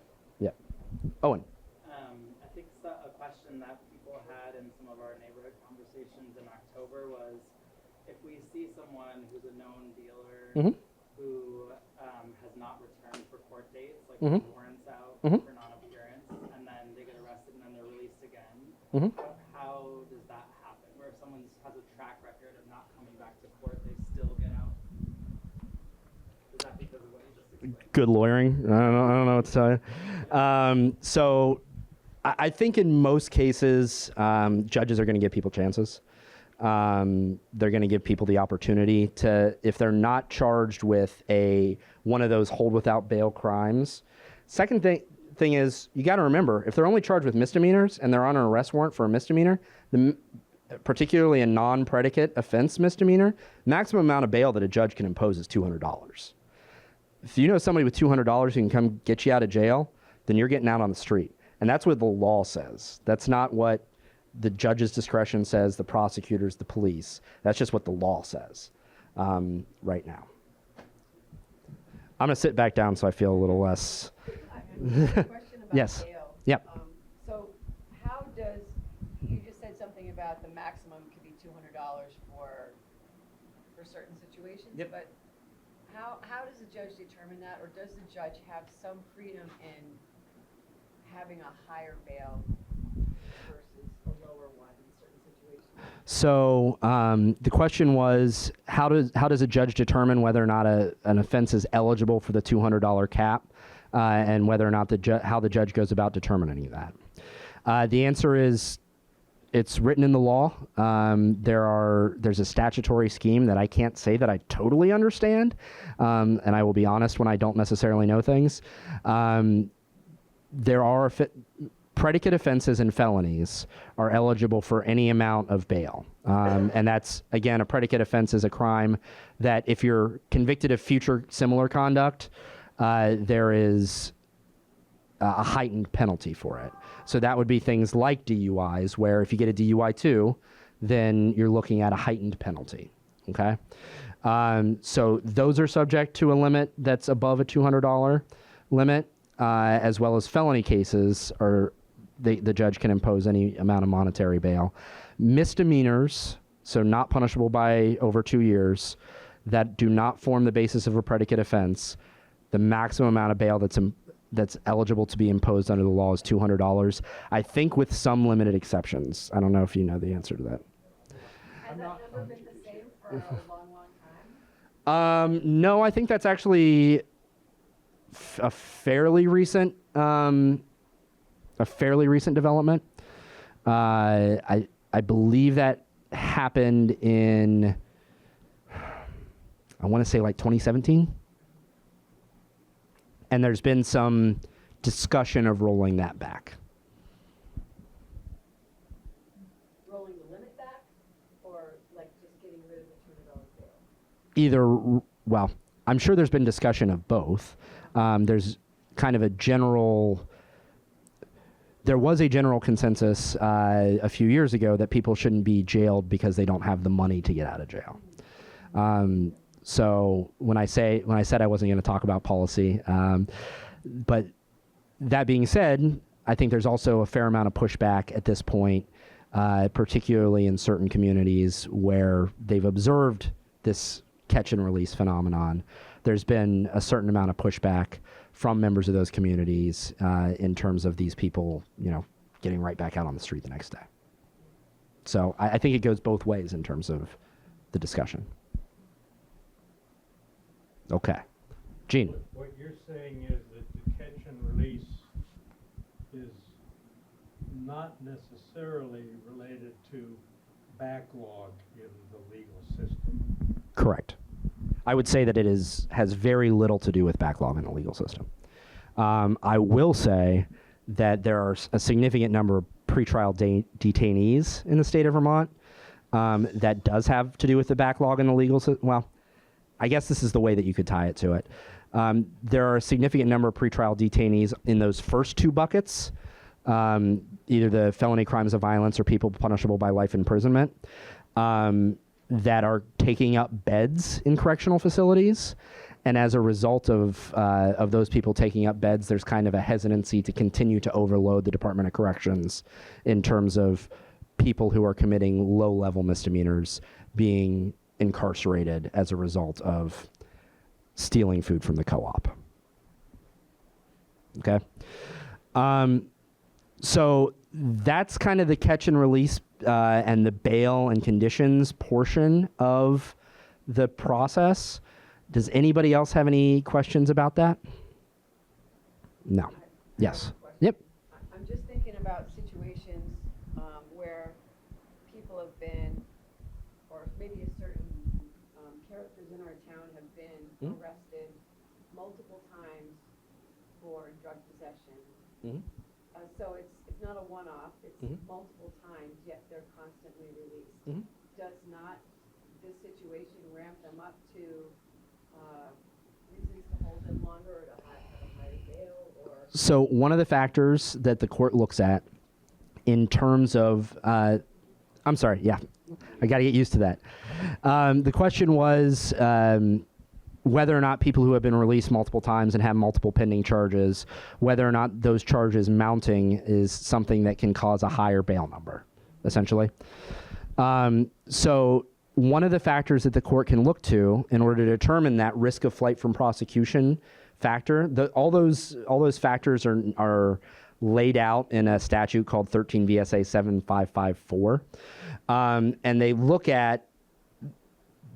Owen. I think a question that people had in some of our neighborhood conversations in October was if we see someone who's a known dealer who has not returned for court dates, like warrants out for non-appearance, and then they get arrested and then they're released again, how does that happen? Where if someone has a track record of not coming back to court, they still get out? Is that because of what you just explained? Good lawyering. I don't know what to tell you. So I think in most cases, judges are going to give people chances. They're going to give people the opportunity to, if they're not charged with one of those hold without bail crimes. Second thing is, you got to remember, if they're only charged with misdemeanors and they're on an arrest warrant for a misdemeanor, particularly a non-predicate offense misdemeanor, maximum amount of bail that a judge can impose is $200. If you know somebody with $200 who can come get you out of jail, then you're getting out on the street. And that's what the law says. That's not what the judge's discretion says, the prosecutors, the police. That's just what the law says right now. I'm going to sit back down so I feel a little less. I have a question about Yes. bail. Yep. So how does, you just said something about the maximum could be $200 for certain situations. Yep. But how does the judge determine that, or does the judge have some freedom in having a higher bail versus a lower one in certain situations? So the question was, how does a judge determine whether or not an offense is eligible for the $200 cap, and whether or not how the judge goes about determining that? The answer is, it's written in the law. There's a statutory scheme that I can't say that I totally understand, and I will be honest when I don't necessarily know things. There are predicate offenses and felonies are eligible for any amount of bail. And that's, again, a predicate offense is a crime that if you're convicted of future similar conduct, there is a heightened penalty for it. So that would be things like DUIs, where if you get a DUI too, then you're looking at a heightened penalty, okay? So those are subject to a limit that's above a $200 limit, as well as felony cases are the judge can impose any amount of monetary bail. Misdemeanors, so not punishable by over 2 years, that do not form the basis of a predicate offense, the maximum amount of bail that's eligible to be imposed under the law is $200. I think with some limited exceptions. I don't know if you know the answer to that. Has that number been the same for a long, long time? No, I think that's actually a fairly recent development. I believe that happened in, I want to say like 2017. And there's been some discussion of rolling that back. Rolling the limit back, or like just getting rid of the $200 bail? Either, well, I'm sure there's been discussion of both. There's kind of there was a general consensus a few years ago that people shouldn't be jailed because they don't have the money to get out of jail. So when I said I wasn't going to talk about policy, but that being said, I think there's also a fair amount of pushback at this point particularly in certain communities where they've observed this catch and release phenomenon. There's been a certain amount of pushback from members of those communities in terms of these people, getting right back out on the street the next day. So I think it goes both ways in terms of the discussion. Okay. Gene. What you're saying is that the catch and release is not necessarily related to backlog in the legal system. Correct. I would say that it has very little to do with backlog in the legal system. I will say that there are a significant number of pretrial detainees in the state of Vermont that does have to do with the backlog in the legal system. Well, I guess this is the way that you could tie it to it. There are a significant number of pretrial detainees in those first two buckets, either the felony crimes of violence or people punishable by life imprisonment, that are taking up beds in correctional facilities. And as a result of those people taking up beds, there's kind of a hesitancy to continue to overload the Department of Corrections in terms of people who are committing low-level misdemeanors being incarcerated as a result of stealing food from the co-op. Okay? So that's kind of the catch and release and the bail and conditions portion of the process. Does anybody else have any questions about that? No. Yes. Yep. I'm just thinking about situations where people have been, or maybe a certain characters in our town have been arrested multiple times for drug possession. So it's not a one-off, it's multiple times, yet they're constantly released. Does not this situation ramp them up to reasons to hold them longer or to have a higher bail? Or So one of the factors that the court looks at in terms of, I'm sorry, yeah, I got to get used to that. The question was whether or not people who have been released multiple times and have multiple pending charges, whether or not those charges mounting is something that can cause a higher bail number, essentially. So one of the factors that the court can look to in order to determine that risk of flight from prosecution factor, all those factors are laid out in a statute called 13 VSA 7554, and they look at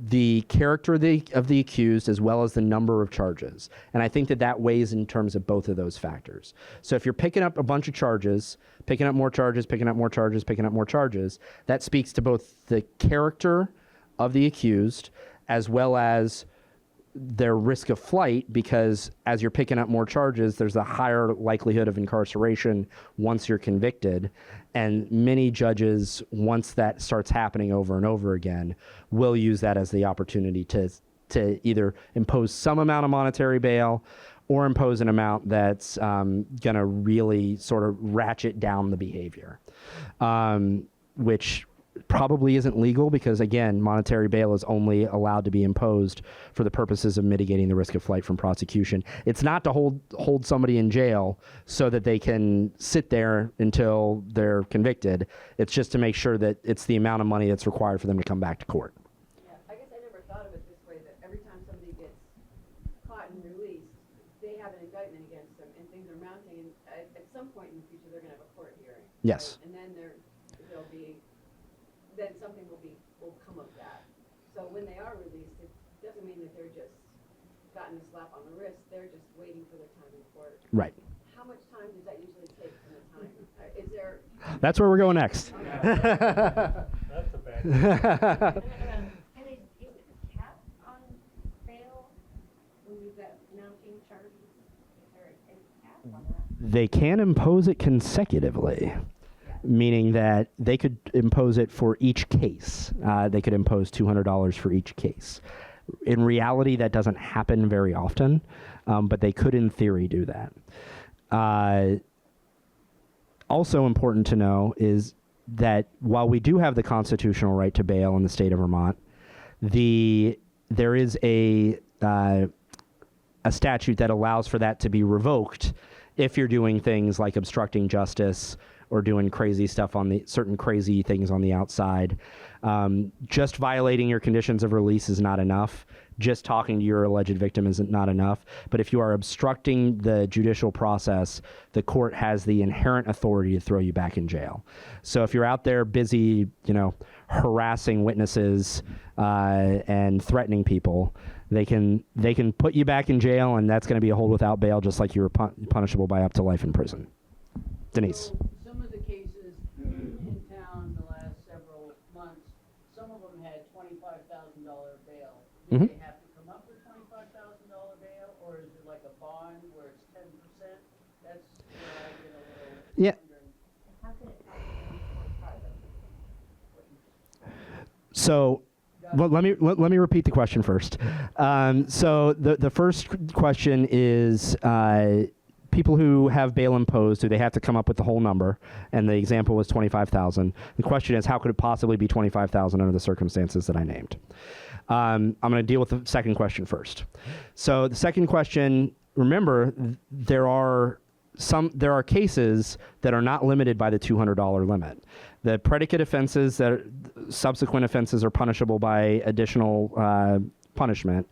the character of the accused as well as the number of charges. And I think that weighs in terms of both of those factors. So if you're picking up a bunch of charges, picking up more charges, picking up more charges, picking up more charges, that speaks to both the character of the accused as well as their risk of flight, because as you're picking up more charges, there's a higher likelihood of incarceration once you're convicted. And many judges, once that starts happening over and over again, will use that as the opportunity to either impose some amount of monetary bail or impose an amount that's going to really sort of ratchet down the behavior, which probably isn't legal because, again, monetary bail is only allowed to be imposed for the purposes of mitigating the risk of flight from prosecution. It's not to hold somebody in jail so that they can sit there until they're convicted. It's just to make sure that it's the amount of money that's required for them to come back to court. Yeah, I guess I never thought of it this way, that every time somebody gets caught and released, they have an indictment against them and things are mounting, and at some point in the future they're going to have a court hearing. Yes. Right? And then there'll be, then something will come of that. So when they are released, it doesn't mean that they're just gotten a slap on the wrist, they're just waiting for their time in court. Right. How much time does that usually take from the time? Is there? That's where we're going next. That's a bad thing. And is it a cap on bail when you've got mounting charges? Is there a cap on that? They can impose it consecutively, meaning that they could impose it for each case. They could impose $200 for each case. In reality, that doesn't happen very often, but they could, in theory, do that. Also important to know is that while we do have the constitutional right to bail in the state of Vermont, there is a statute that allows for that to be revoked if you're doing things like obstructing justice or doing crazy stuff on the certain crazy things on the outside. Just violating your conditions of release is not enough. Just talking to your alleged victim isn't not enough. But if you are obstructing the judicial process, the court has the inherent authority to throw you back in jail. So if you're out there busy, harassing witnesses and threatening people, they can put you back in jail, and that's going to be a hold without bail, just like you were punishable by up to life in prison. Denise. So some of the cases in town the last several months, some of them had $25,000 bail. Do Mhm. they have to come up with $25,000 bail, or is it like a bond where it's 10%? That's where I get a little Yeah. wondering. How can it possibly be private? So, well, let me repeat the question first. So the first question is people who have bail imposed, do they have to come up with the whole number? And the example was 25,000. The question is, how could it possibly be 25,000 under the circumstances that I named? I'm going to deal with the second question first. So the second question, remember, there are cases that are not limited by the $200 limit. The predicate offenses subsequent offenses are punishable by additional punishment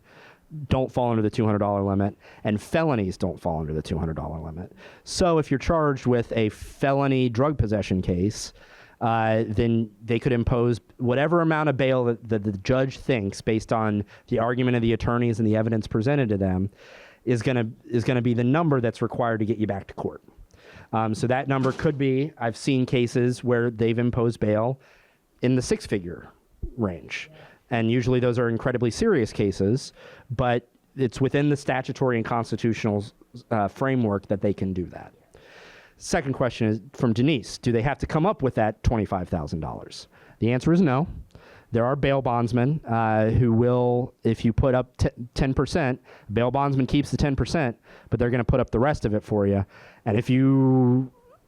don't fall under the $200 limit, and felonies don't fall under the $200 limit. So if you're charged with a felony drug possession case, then they could impose whatever amount of bail that the judge thinks, based on the argument of the attorneys and the evidence presented to them, is going to be the number that's required to get you back to court. So that number could be, I've seen cases where they've imposed bail in the six-figure range. And usually those are incredibly serious cases, but it's within the statutory and constitutional framework that they can do that. Second question is from Denise. Do they have to come up with that $25,000? The answer is no. There are bail bondsmen who will, if you put up 10%, bail bondsman keeps the 10%, but they're going to put up the rest of it for you. And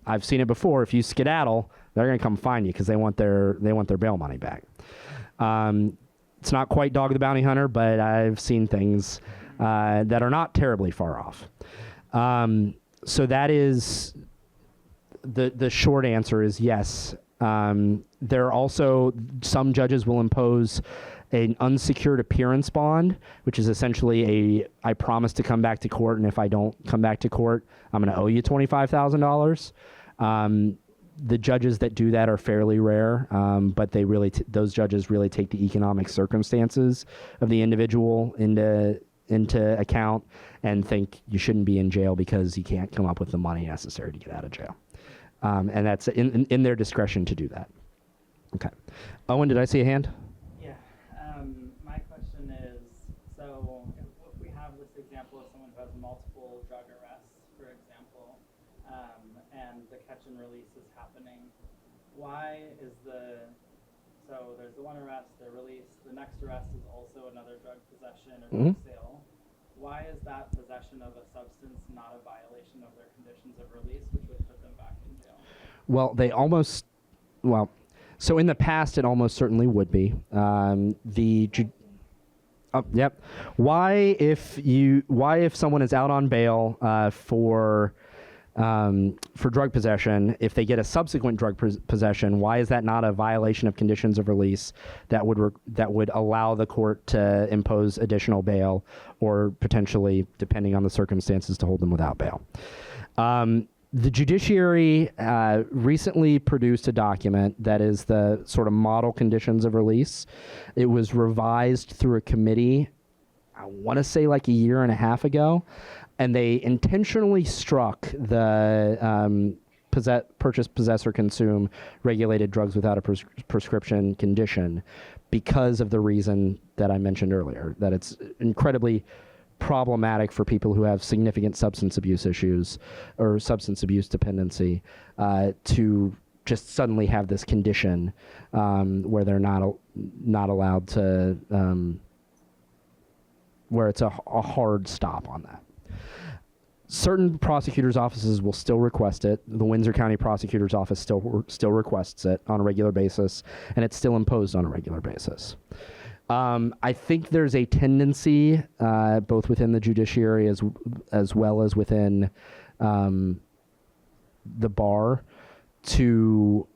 I've seen it before, if you skedaddle, they're going to come find you because they want their bail money back. It's not quite Dog the Bounty Hunter, but I've seen things that are not terribly far off. So that is the short answer is yes. There are also, some judges will impose an unsecured appearance bond, which is essentially I promise to come back to court, and if I don't come back to court, I'm going to owe you $25,000. The judges that do that are fairly rare, but they really those judges really take the economic circumstances of the individual into account and think you shouldn't be in jail because you can't come up with the money necessary to get out of jail. And that's in their discretion to do that. Okay. Owen, did I see a hand? Yeah. My question is, so if we have this example of someone who has multiple drug arrests, for example, and the catch and release is happening, why is so there's the one arrest, they're released, the next arrest is also another drug possession or drug sale. Why is that possession of a substance not a violation of their conditions of release, which would put them back in jail? Well, so in the past, it almost certainly would be. Yep. Why if someone is out on bail for drug possession, if they get a subsequent drug possession, why is that not a violation of conditions of release that would allow the court to impose additional bail, or potentially, depending on the circumstances, to hold them without bail? The judiciary recently produced a document that is the sort of model conditions of release. It was revised through a committee, I want to say like a year and a half ago, and they intentionally struck the purchase, possess, or consume regulated drugs without a prescription condition because of the reason that I mentioned earlier, that it's incredibly problematic for people who have significant substance abuse issues or substance abuse dependency to just suddenly have this condition where they're not allowed to, where it's a hard stop on that. Certain prosecutors' offices will still request it. The Windsor County Prosecutor's Office still requests it on a regular basis, and it's still imposed on a regular basis. I think there's a tendency, both within the judiciary as well as within the bar, to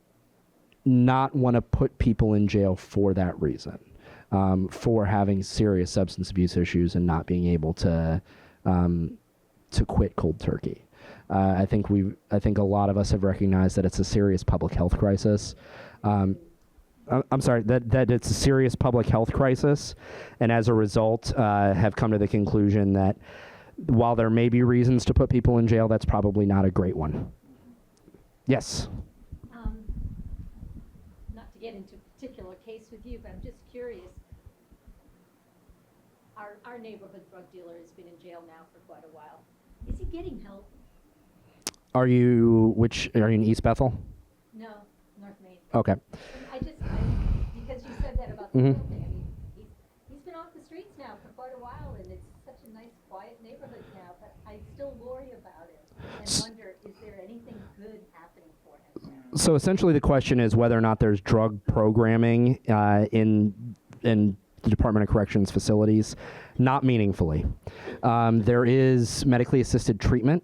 not want to put people in jail for that reason, for having serious substance abuse issues and not being able to quit cold turkey. I think a lot of us have recognized that it's a serious public health crisis. I'm sorry, that it's a serious public health crisis, and as a result, have come to the conclusion that while there may be reasons to put people in jail, that's probably not a great one. Yes? Not to get into a particular case with you, but I'm just curious. Our neighborhood drug dealer has been in jail now for quite a while. Is he getting help? Are you in East Bethel? No, North Main. Okay. Because you said that about the Mhm. whole thing, I mean, he's been off the streets now for quite a while, and it's such a nice, quiet neighborhood now, but I still worry about it and wonder, is there anything good happening for him now? So essentially the question is whether or not there's drug programming in the Department of Corrections facilities. Not meaningfully. There is medically assisted treatment.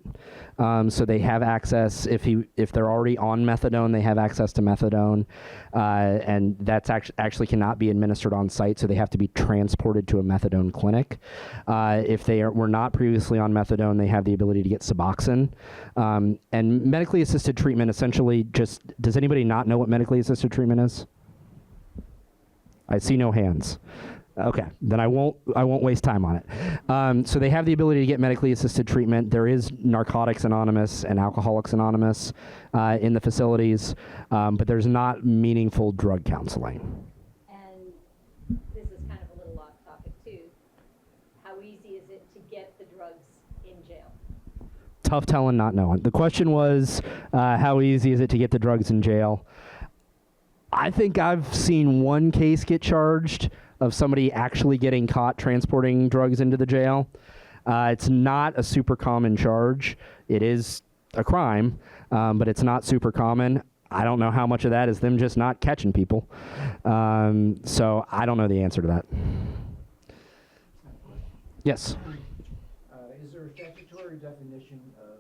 So they have access, if they're already on methadone, they have access to methadone, and that's actually cannot be administered on site, so they have to be transported to a methadone clinic. If they were not previously on methadone, they have the ability to get Suboxone. And medically assisted treatment essentially does anybody not know what medically assisted treatment is? I see no hands. Okay, then I won't waste time on it. So they have the ability to get medically assisted treatment. There is Narcotics Anonymous and Alcoholics Anonymous in the facilities, but there's not meaningful drug counseling. And this is kind of a little off topic too. How easy is it to get the drugs in jail? Tough telling, not knowing. The question was, how easy is it to get the drugs in jail? I think I've seen one case get charged of somebody actually getting caught transporting drugs into the jail. It's not a super common charge. It is a crime, but it's not super common. I don't know how much of that is them just not catching people. So I don't know the answer to that. Yes? Is there a statutory definition of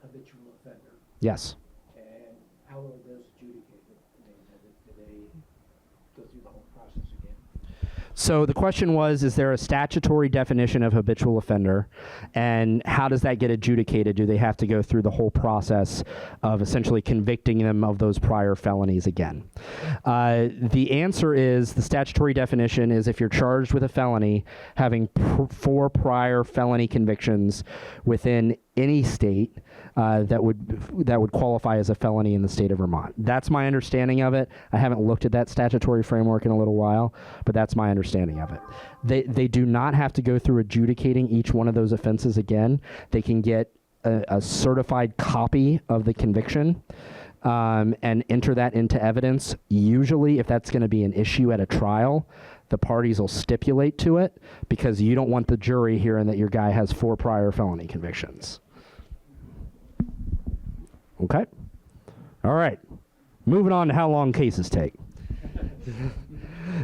habitual offender? Yes. And how are those adjudicated? Do they go through the whole process again? So the question was, is there a statutory definition of habitual offender, and how does that get adjudicated? Do they have to go through the whole process of essentially convicting them of those prior felonies again? The answer is, the statutory definition is if you're charged with a felony, having 4 prior felony convictions within any state, that would qualify as a felony in the state of Vermont. That's my understanding of it. I haven't looked at that statutory framework in a little while, but that's my understanding of it. They do not have to go through adjudicating each one of those offenses again. They can get a certified copy of the conviction and enter that into evidence. Usually, if that's going to be an issue at a trial, the parties will stipulate to it, because you don't want the jury hearing that your guy has 4 prior felony convictions. Okay? All right. Moving on to how long cases take.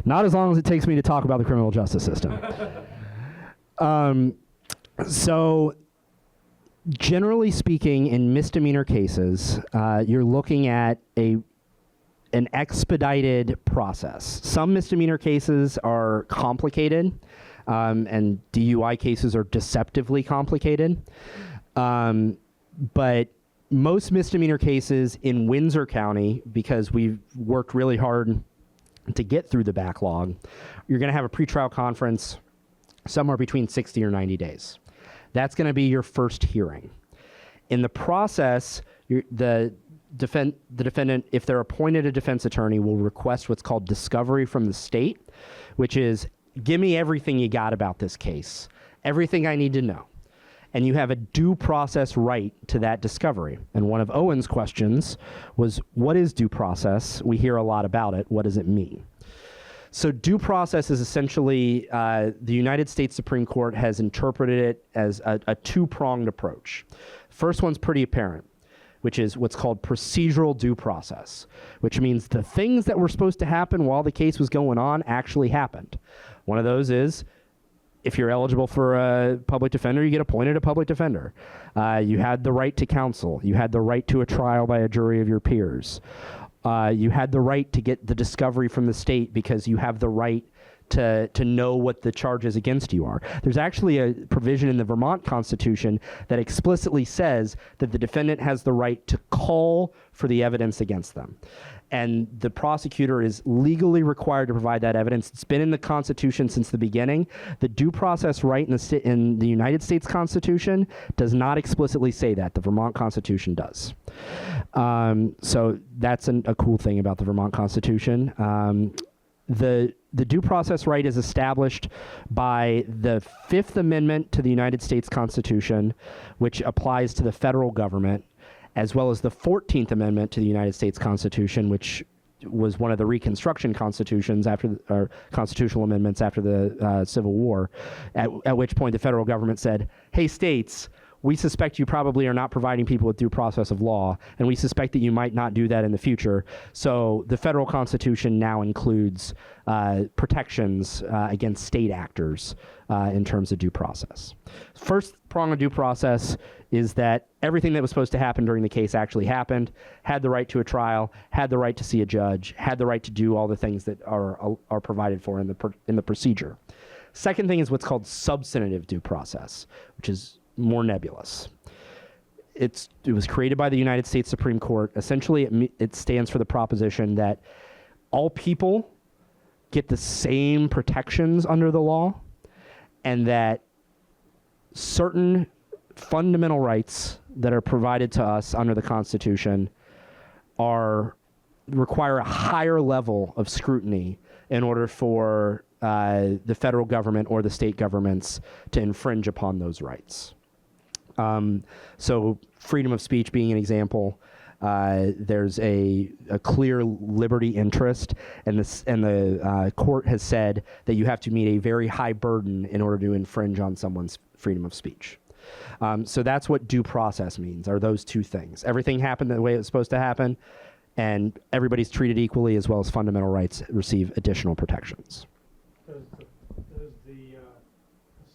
Not as long as it takes me to talk about the criminal justice system. So, generally speaking, in misdemeanor cases, you're looking at an expedited process. Some misdemeanor cases are complicated, and DUI cases are deceptively complicated. But most misdemeanor cases in Windsor County, because we've worked really hard to get through the backlog, you're going to have a pretrial conference somewhere between 60 or 90 days. That's going to be your first hearing. In the process, the defendant, if they're appointed a defense attorney, will request what's called discovery from the state, which is, give me everything you got about this case, everything I need to know. And you have a due process right to that discovery. And one of Owen's questions was, what is due process? We hear a lot about it. What does it mean? So due process is essentially, the United States Supreme Court has interpreted it as a 2-pronged approach. First one's pretty apparent, which is what's called procedural due process, which means the things that were supposed to happen while the case was going on actually happened. One of those is if you're eligible for a public defender, you get appointed a public defender. You had the right to counsel. You had the right to a trial by a jury of your peers. You had the right to get the discovery from the state because you have the right to know what the charges against you are. There's actually a provision in the Vermont Constitution that explicitly says that the defendant has the right to call for the evidence against them. And the prosecutor is legally required to provide that evidence. It's been in the Constitution since the beginning. The due process right in the United States Constitution does not explicitly say that. The Vermont Constitution does. So that's a cool thing about the Vermont Constitution. The due process right is established by the Fifth Amendment to the United States Constitution, which applies to the federal government, as well as the 14th Amendment to the United States Constitution, which was one of the Reconstruction constitutions or constitutional amendments after the Civil War, at which point the federal government said, hey, states, we suspect you probably are not providing people with due process of law, and we suspect that you might not do that in the future. So the federal Constitution now includes protections against state actors in terms of due process. First prong of due process is that everything that was supposed to happen during the case actually happened, had the right to a trial, had the right to see a judge, had the right to do all the things that are provided for in the procedure. Second thing is what's called substantive due process, which is more nebulous. It was created by the United States Supreme Court. Essentially, it stands for the proposition that all people get the same protections under the law, and that certain fundamental rights that are provided to us under the Constitution require a higher level of scrutiny in order for the federal government or the state governments to infringe upon those rights. So freedom of speech being an example, there's a clear liberty interest, and the court has said that you have to meet a very high burden in order to infringe on someone's freedom of speech. So that's what due process means, are those two things. Everything happened the way it was supposed to happen, and everybody's treated equally, as well as fundamental rights receive additional protections. Does the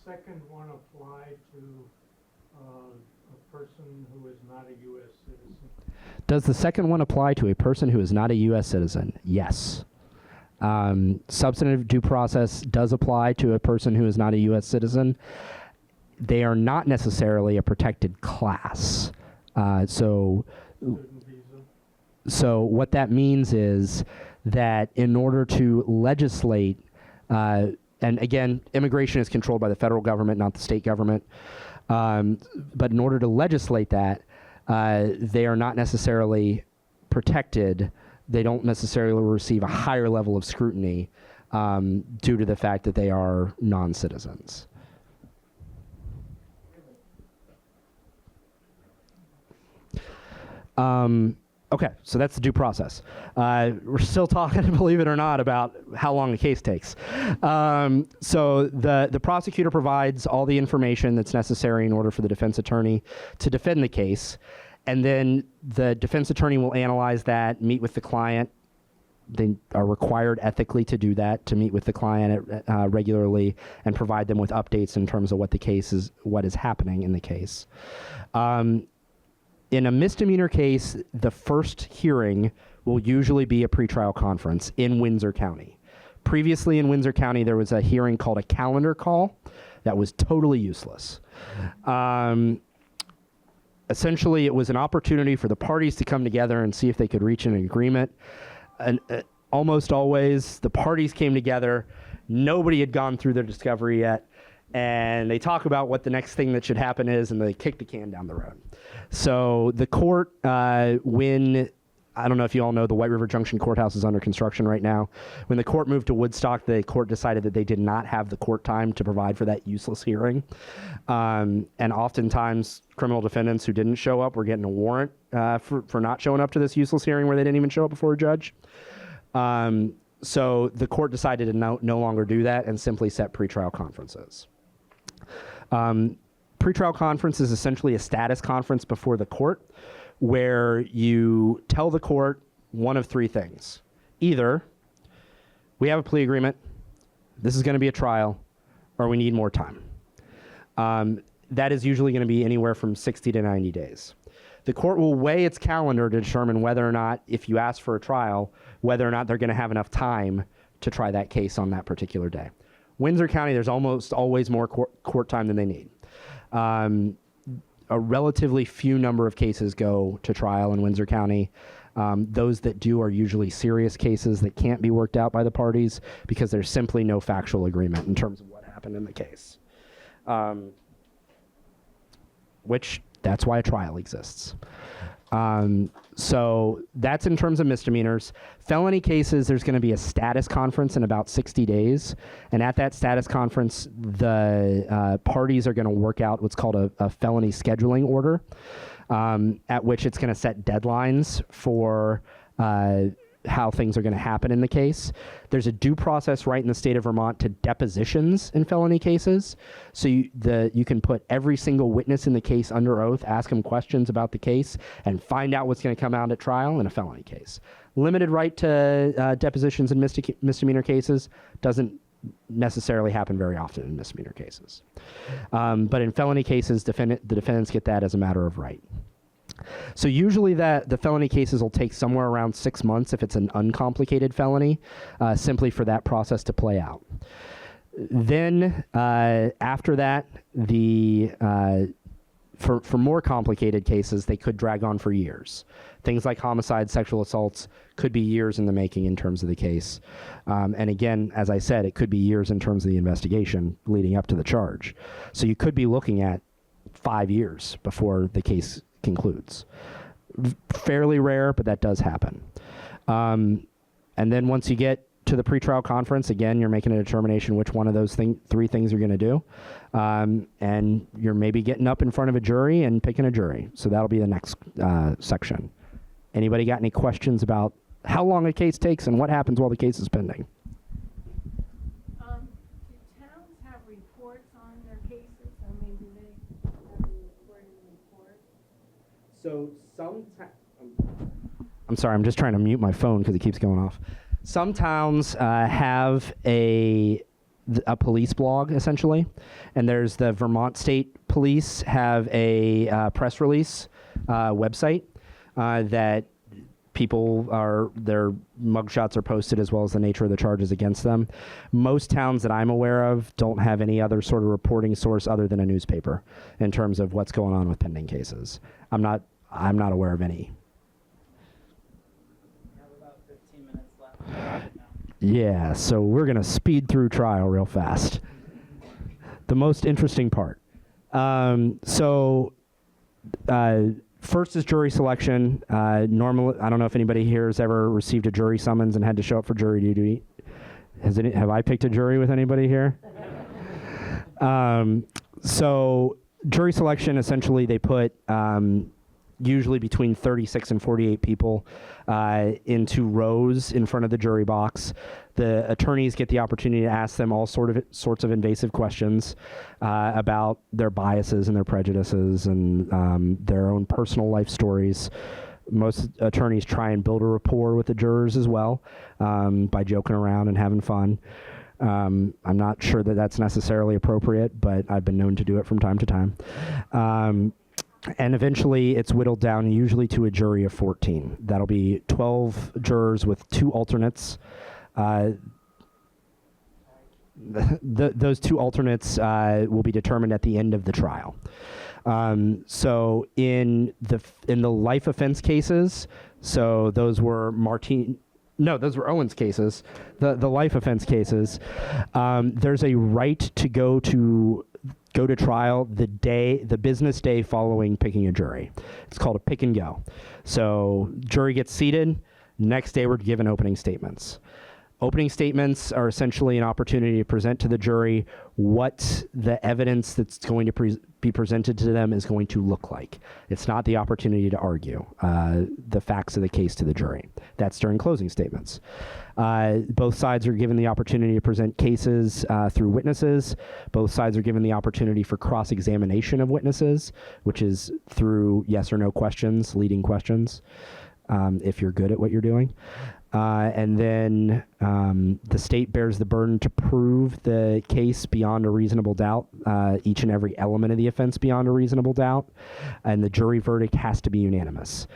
second one apply to a person who is not a U.S. citizen? Does the second one apply to a person who is not a U.S. citizen? Yes. Substantive due process does apply to a person who is not a U.S. citizen. They are not necessarily a protected class. So what that means is that in order to legislate, and again, immigration is controlled by the federal government, not the state government, but in order to legislate that, they are not necessarily protected. They don't necessarily receive a higher level of scrutiny due to the fact that they are non-citizens. Okay, so that's the due process. We're still talking, believe it or not, about how long a case takes. So the prosecutor provides all the information that's necessary in order for the defense attorney to defend the case, and then the defense attorney will analyze that, meet with the client. They are required ethically to do that, to meet with the client regularly and provide them with updates in terms of what the case is, what is happening in the case. In a misdemeanor case, the first hearing will usually be a pretrial conference in Windsor County. Previously in Windsor County, there was a hearing called a calendar call that was totally useless. Essentially, it was an opportunity for the parties to come together and see if they could reach an agreement. And almost always, the parties came together. Nobody had gone through their discovery yet. And they talk about what the next thing that should happen is, and they kick the can down the road. So the court, I don't know if you all know, the White River Junction Courthouse is under construction right now. When the court moved to Woodstock, the court decided that they did not have the court time to provide for that useless hearing. And oftentimes, criminal defendants who didn't show up were getting a warrant for not showing up to this useless hearing where they didn't even show up before a judge. So the court decided to no longer do that and simply set pretrial conferences. Pretrial conference is essentially a status conference before the court where you tell the court one of three things. Either we have a plea agreement, this is going to be a trial, or we need more time. That is usually going to be anywhere from 60 to 90 days. The court will weigh its calendar to determine whether or not, if you ask for a trial, whether or not they're going to have enough time to try that case on that particular day. Windsor County, there's almost always more court time than they need. A relatively few number of cases go to trial in Windsor County. Those that do are usually serious cases that can't be worked out by the parties because there's simply no factual agreement in terms of what happened in the case. Which, that's why a trial exists. So that's in terms of misdemeanors. Felony cases, there's going to be a status conference in about 60 days. And at that status conference, the parties are going to work out what's called a felony scheduling order, at which it's going to set deadlines for how things are going to happen in the case. There's a due process right in the state of Vermont to depositions in felony cases. So you can put every single witness in the case under oath, ask them questions about the case, and find out what's going to come out at trial in a felony case. Limited right to depositions in misdemeanor cases doesn't necessarily happen very often in misdemeanor cases. But in felony cases, the defendants get that as a matter of right. So usually the felony cases will take somewhere around 6 months if it's an uncomplicated felony, simply for that process to play out. Then after that, for more complicated cases, they could drag on for years. Things like homicide, sexual assaults could be years in the making in terms of the case. And again, as I said, it could be years in terms of the investigation leading up to the charge. So you could be looking at 5 years before the case concludes. Fairly rare, but that does happen. And then once you get to the pretrial conference, again, you're making a determination which one of those three things you're going to do. And you're maybe getting up in front of a jury and picking a jury. So that'll be the next section. Anybody got any questions about how long a case takes and what happens while the case is pending? Do towns have reports on their cases? I mean, do they have a recorded report? So I'm sorry, I'm just trying to mute my phone because it keeps going off. Some towns have a police blog, essentially, and there's the Vermont State Police have a press release website that their mugshots are posted as well as the nature of the charges against them. Most towns that I'm aware of don't have any other sort of reporting source other than a newspaper in terms of what's going on with pending cases. I'm not aware of any. We have about 15 minutes left. Yeah, so we're going to speed through trial real fast. The most interesting part. First is jury selection. Normally, I don't know if anybody here has ever received a jury summons and had to show up for jury duty. Have I picked a jury with anybody here? So jury selection, essentially, they put usually between 36 and 48 people into rows in front of the jury box. The attorneys get the opportunity to ask them all sorts of invasive questions about their biases and their prejudices and their own personal life stories. Most attorneys try and build a rapport with the jurors as well by joking around and having fun. I'm not sure that that's necessarily appropriate, but I've been known to do it from time to time. And eventually it's whittled down usually to a jury of 14. That'll be 12 jurors with 2 alternates. Those 2 alternates will be determined at the end of the trial. So in the life offense cases, so those were those were Owen's cases, the life offense cases, there's a right to go to trial the business day following picking a jury. It's called a pick and go. So jury gets seated. Next day we're given opening statements. Opening statements are essentially an opportunity to present to the jury what the evidence that's going to be presented to them is going to look like. It's not the opportunity to argue the facts of the case to the jury. That's during closing statements. Both sides are given the opportunity to present cases through witnesses. Both sides are given the opportunity for cross-examination of witnesses, which is through yes or no questions, leading questions, if you're good at what you're doing. and then the state bears the burden to prove the case beyond a reasonable doubt, each and every element of the offense beyond a reasonable doubt, and the jury verdict has to be unanimous.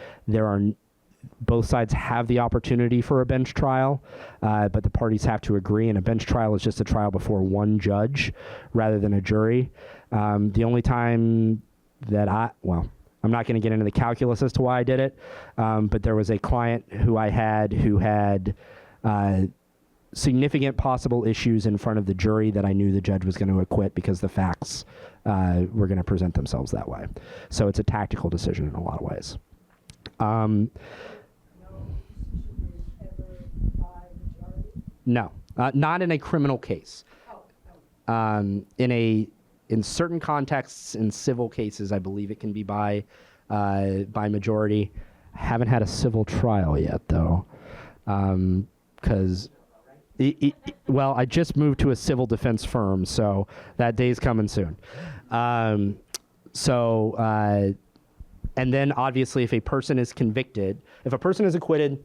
Both sides have the opportunity for a bench trial, but the parties have to agree, and a bench trial is just a trial before one judge rather than a jury. The only time that I'm not going to get into the calculus as to why I did it, but there was a client who I had who had significant possible issues in front of the jury that I knew the judge was going to acquit because the facts were going to present themselves that way. So it's a tactical decision in a lot of ways. No, not in a criminal case. In certain contexts, in civil cases, I believe it can be by majority. I haven't had a civil trial yet, though, because, I just moved to a civil defense firm, so that day's coming soon. And then, obviously, if a person is convicted, if a person is acquitted,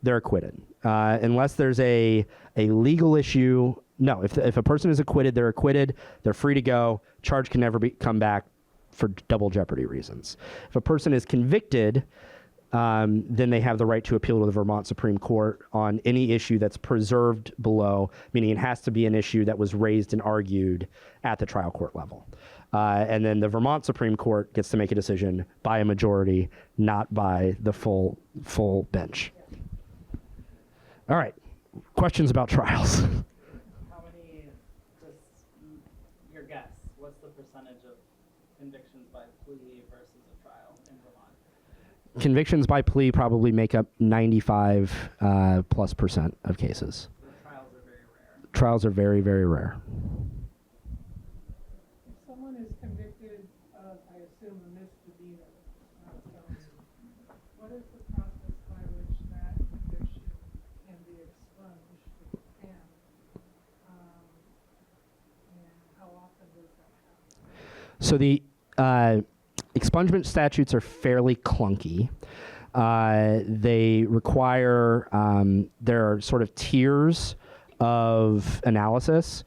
they're acquitted. Unless there's a legal issue. No, if a person is acquitted, they're acquitted. They're free to go. Charge can never come back for double jeopardy reasons. If a person is convicted, then they have the right to appeal to the Vermont Supreme Court on any issue that's preserved below, meaning it has to be an issue that was raised and argued at the trial court level. And then the Vermont Supreme Court gets to make a decision by a majority, not by the full bench. All right, questions about trials? Your guess, what's the percentage of convictions by plea versus a trial in Vermont? Convictions by plea probably make up 95+% of cases. The trials are very rare. Trials are very, very rare. If someone is convicted of, I assume, a misdemeanor, what is the process by which that conviction can be expunged, if it can? And how often does that happen? So the expungement statutes are fairly clunky. They require, there are sort of tiers of analysis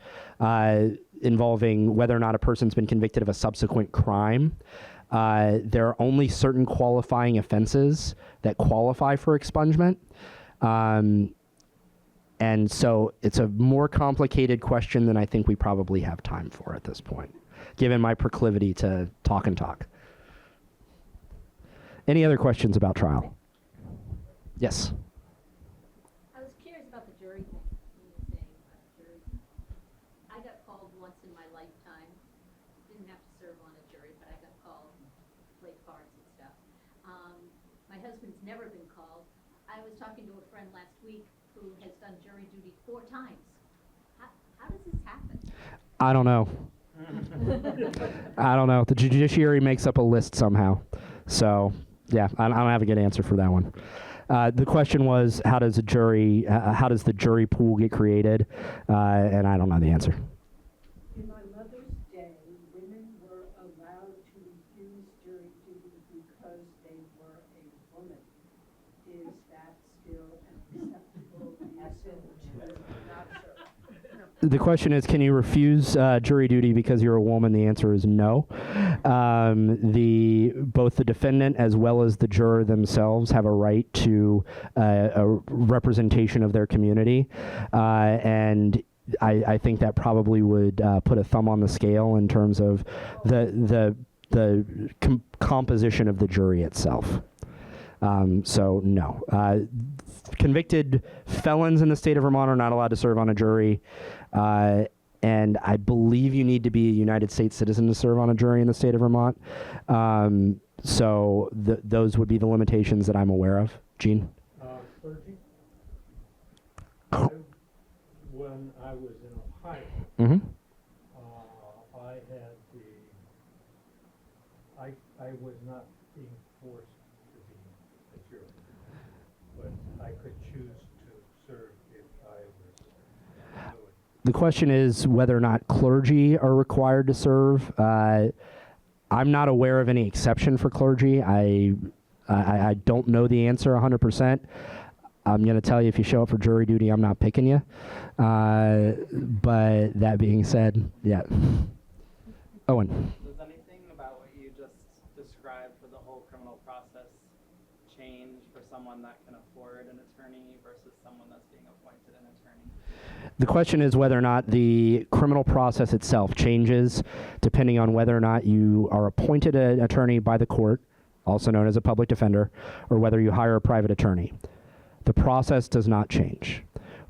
involving whether or not a person's been convicted of a subsequent crime. There are only certain qualifying offenses that qualify for expungement. And so it's a more complicated question than I think we probably have time for at this point, given my proclivity to talk and talk. Any other questions about trial? Yes. I was curious about the jury thing. You were saying about jury. I got called once in my lifetime. Didn't have to serve on a jury, but I got called, played cards and stuff. My husband's never been called. I was talking to a friend last week who has done jury duty 4 times. How does this happen? I don't know. I don't know. The judiciary makes up a list somehow. So, yeah, I don't have a good answer for that one. The question was, how does the jury pool get created? And I don't know the answer. In my mother's day, women were allowed to refuse jury duty because they were a woman. Is that still an acceptable reason to not serve? The question is, can you refuse jury duty because you're a woman? The answer is no. Both the defendant as well as the juror themselves have a right to a representation of their community, and I think that probably would put a thumb on the scale in terms of the composition of the jury itself. So no. Convicted felons in the state of Vermont are not allowed to serve on a jury. And I believe you need to be a United States citizen to serve on a jury in the state of Vermont. So those would be the limitations that I'm aware of. Gene? Clergy? When I was in Ohio, Mm-hmm. I was not being forced to be a juror, but I could choose to serve if I was doing. The question is whether or not clergy are required to serve. I'm not aware of any exception for clergy. I don't know the answer 100%. I'm going to tell you, if you show up for jury duty, I'm not picking you. But that being said, yeah. Owen. Does anything about what you just described for the whole criminal process change for someone that can afford an attorney versus someone that's being appointed an attorney? The question is whether or not the criminal process itself changes depending on whether or not you are appointed an attorney by the court, also known as a public defender, or whether you hire a private attorney. The process does not change.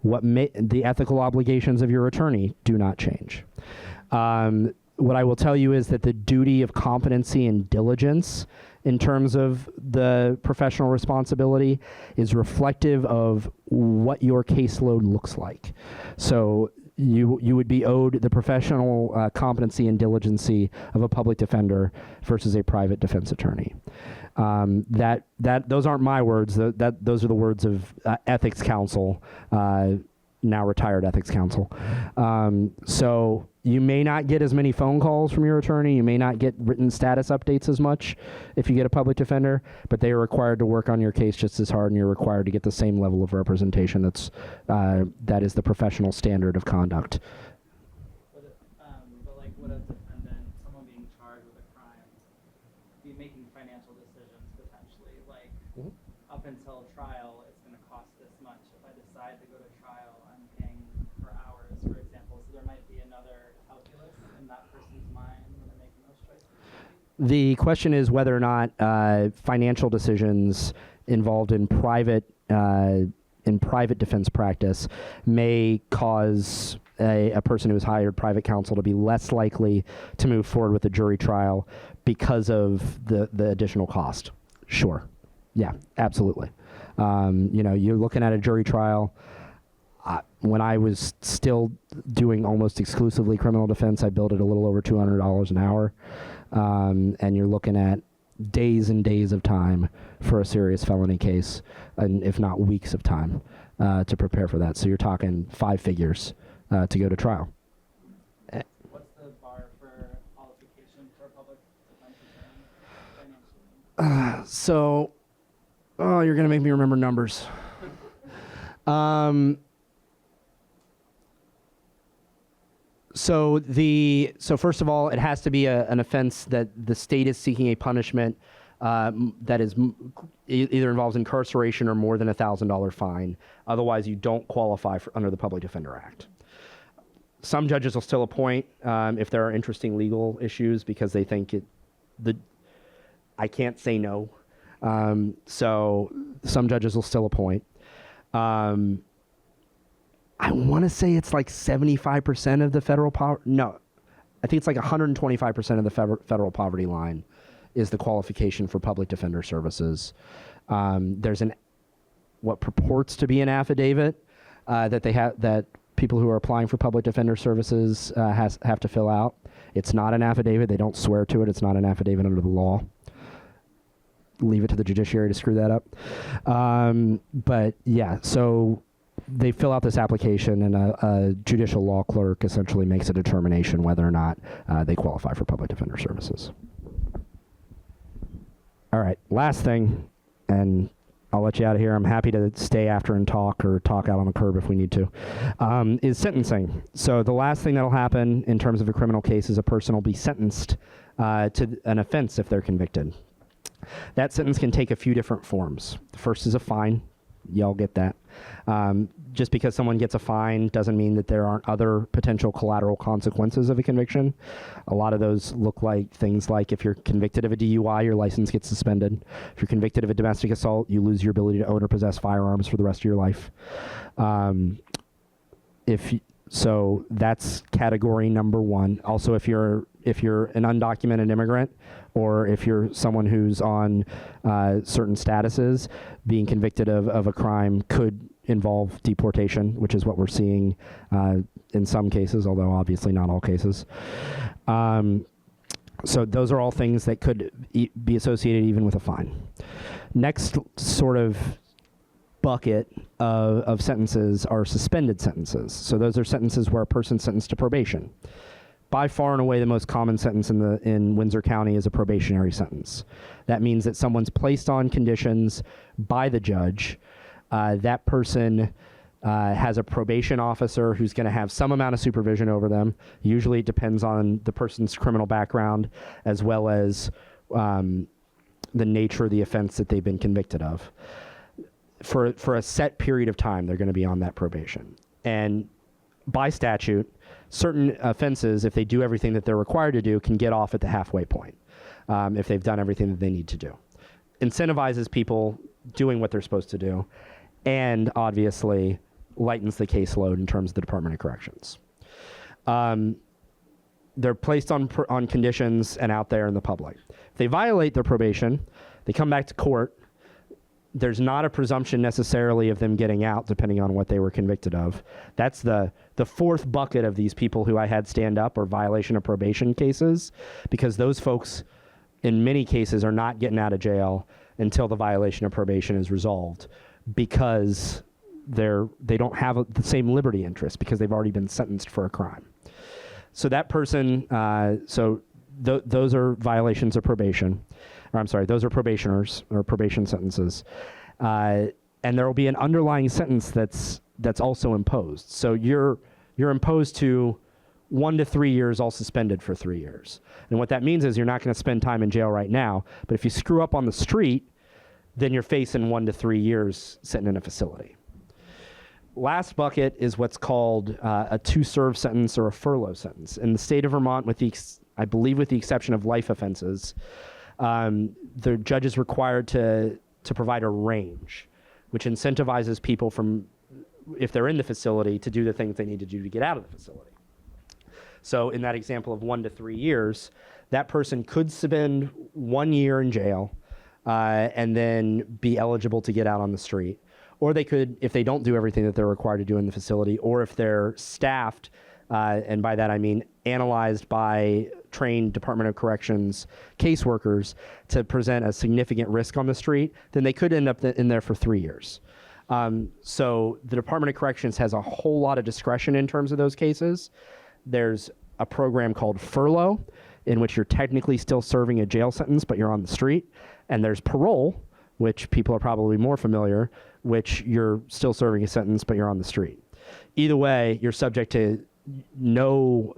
The ethical obligations of your attorney do not change. What I will tell you is that the duty of competency and diligence in terms of the professional responsibility is reflective of what your caseload looks like. So you would be owed the professional competency and diligency of a public defender versus a private defense attorney. Those aren't my words. Those are the words of ethics counsel, now retired ethics counsel. So you may not get as many phone calls from your attorney. You may not get written status updates as much if you get a public defender, but they are required to work on your case just as hard, and you're required to get the same level of representation. That is the professional standard of conduct. But like, would a defendant, someone being charged with a crime, be making financial decisions potentially? Like, up until trial, it's going to cost this much. If I decide to go to trial, I'm paying per hours, for example. So there might be another calculus in that person's mind when they're making those choices. The question is whether or not financial decisions involved in private defense practice may cause a person who has hired private counsel to be less likely to move forward with a jury trial because of the additional cost. Sure. Yeah, absolutely. You're looking at a jury trial. When I was still doing almost exclusively criminal defense, I billed it a little over $200 an hour. And you're looking at days and days of time for a serious felony case, and if not weeks of time to prepare for that. So you're talking 5 figures to go to trial. What's the bar for qualification for a public defense attorney financially? You're going to make me remember numbers. So first of all, it has to be an offense that the state is seeking a punishment that is either involves incarceration or more than $1,000 fine. Otherwise, you don't qualify under the Public Defender Act. Some judges will still appoint if there are interesting legal issues because they think I can't say no. So some judges will still appoint. I want to say it's like 75% of the federal poverty. No, I think it's like 125% of the federal poverty line is the qualification for public defender services. There's what purports to be an affidavit that people who are applying for public defender services have to fill out. It's not an affidavit. They don't swear to it. It's not an affidavit under the law. Leave it to the judiciary to screw that up. But yeah, so they fill out this application, and a judicial law clerk essentially makes a determination whether or not they qualify for public defender services. All right, last thing, and I'll let you out of here. I'm happy to stay after and talk out on the curb if we need to, is sentencing. So the last thing that'll happen in terms of a criminal case is a person will be sentenced to an offense if they're convicted. That sentence can take a few different forms. The first is a fine. Y'all get that. Just because someone gets a fine doesn't mean that there aren't other potential collateral consequences of a conviction. A lot of those look like things like if you're convicted of a DUI, your license gets suspended. If you're convicted of a domestic assault, you lose your ability to own or possess firearms for the rest of your life. So that's category number one. Also, if you're an undocumented immigrant, or if you're someone who's on certain statuses, being convicted of a crime could involve deportation, which is what we're seeing in some cases, although obviously not all cases. So those are all things that could be associated even with a fine. Next sort of bucket of sentences are suspended sentences. So those are sentences where a person's sentenced to probation. By far and away, the most common sentence in Windsor County is a probationary sentence. That means that someone's placed on conditions by the judge That person has a probation officer who's going to have some amount of supervision over them. Usually it depends on the person's criminal background as well as the nature of the offense that they've been convicted of. For a set period of time, they're going to be on that probation. And by statute, certain offenses, if they do everything that they're required to do, can get off at the halfway point if they've done everything that they need to do. Incentivizes people doing what they're supposed to do, and obviously lightens the caseload in terms of the Department of Corrections. They're placed on conditions and out there in the public. If they violate their probation, they come back to court. There's not a presumption necessarily of them getting out, depending on what they were convicted of. That's the fourth bucket of these people who I had stand up or violation of probation cases, because those folks, in many cases, are not getting out of jail until the violation of probation is resolved, because they don't have the same liberty interest because they've already been sentenced for a crime. So that person, those are violations of probation. Or I'm sorry, those are probationers or probation sentences. And there will be an underlying sentence that's also imposed. So you're imposed to 1 to 3 years, all suspended for 3 years. And what that means is you're not going to spend time in jail right now, but if you screw up on the street, then you're facing 1 to 3 years sitting in a facility. Last bucket is what's called a to-serve sentence or a furlough sentence. In the state of Vermont, I believe with the exception of life offenses, the judge is required to provide a range, which incentivizes people from, if they're in the facility, to do the things they need to do to get out of the facility. So in that example of 1 to 3 years, that person could spend 1 year in jail and then be eligible to get out on the street. Or they could, if they don't do everything that they're required to do in the facility, or if they're staffed, and by that I mean analyzed by trained Department of Corrections caseworkers to present a significant risk on the street, then they could end up in there for 3 years. So the Department of Corrections has a whole lot of discretion in terms of those cases. There's a program called furlough, in which you're technically still serving a jail sentence, but you're on the street. And there's parole, which people are probably more familiar, which you're still serving a sentence, but you're on the street. Either way, you're subject to no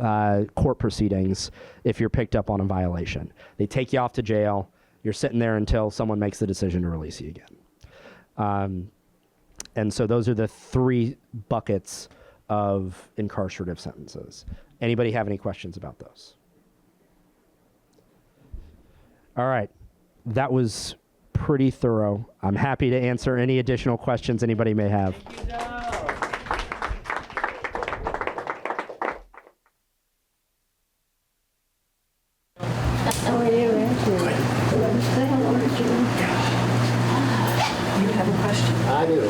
court proceedings if you're picked up on a violation. They take you off to jail. You're sitting there until someone makes the decision to release you again. And so those are the 3 buckets of incarcerative sentences. Anybody have any questions about those? All right. That was pretty thorough. I'm happy to answer any additional questions anybody may have. How are you, Andrew? You have a question? I do.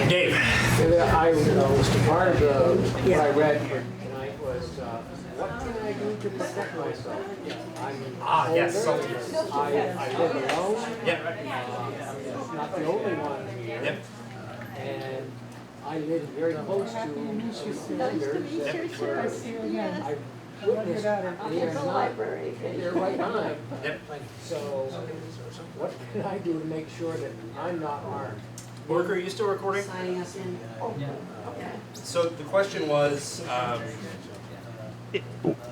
Dave. I was part of what I read here tonight was, what can I do to protect myself? I'm yes, older, I live alone. Yep. I'm not the only one here. Yep. And I live very close to offenders that were, I witnessed, they're not, they're right behind. Yep. So, what can I do to make sure that I'm not harmed? Worker, are you still recording? Signing us in. So the question was,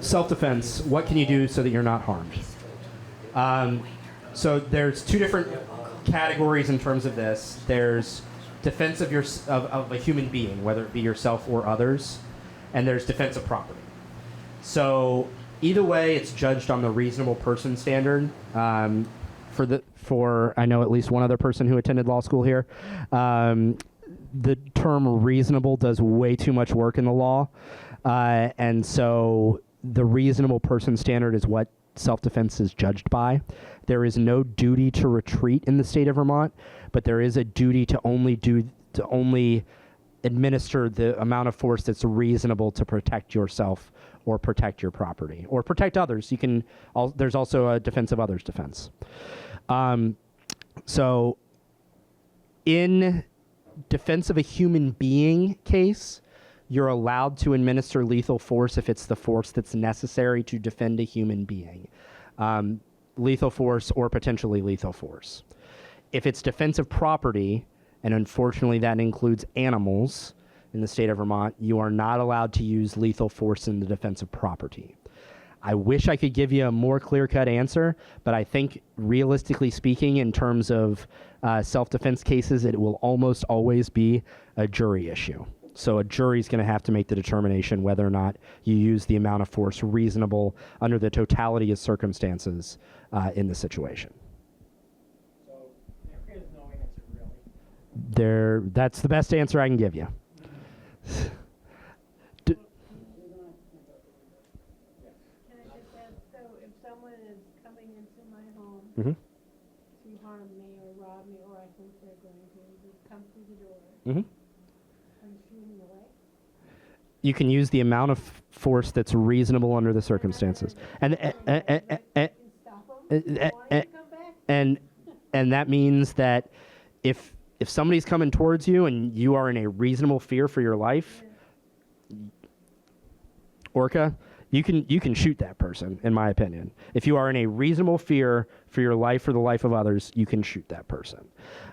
Self-defense, what can you do so that you're not harmed? So there's 2 different categories in terms of this. There's defense of a human being, whether it be yourself or others, and there's defense of property. So either way, it's judged on the reasonable person standard. For I know at least one other person who attended law school here. The term reasonable does way too much work in the law. And so the reasonable person standard is what self-defense is judged by. There is no duty to retreat in the state of Vermont, but there is a duty to only administer the amount of force that's reasonable to protect yourself or protect your property or protect others. There's also a defense of others defense. So in defense of a human being case, you're allowed to administer lethal force if it's the force that's necessary to defend a human being. Lethal force or potentially lethal force. If it's defensive property, and unfortunately that includes animals in the state of Vermont, you are not allowed to use lethal force in the defense of property. I wish I could give you a more clear-cut answer, but I think realistically speaking, in terms of self-defense cases, it will almost always be a jury issue. So a jury's going to have to make the determination whether or not you use the amount of force reasonable under the totality of circumstances in the situation. So there is no answer really. That's the best answer I can give you. Can I just add, so if someone is coming into my home Mm-hmm. to harm me or rob me, or I think they're going to just come through the door, Mm-hmm. I'm shooting away? You can use the amount of force that's reasonable under the circumstances, and Can stop them? Why don't you come back? and that means that if somebody's coming towards you and you are in a reasonable fear for your life, Orca, you can shoot that person, in my opinion. If you are in a reasonable fear for your life or the life of others, you can shoot that person.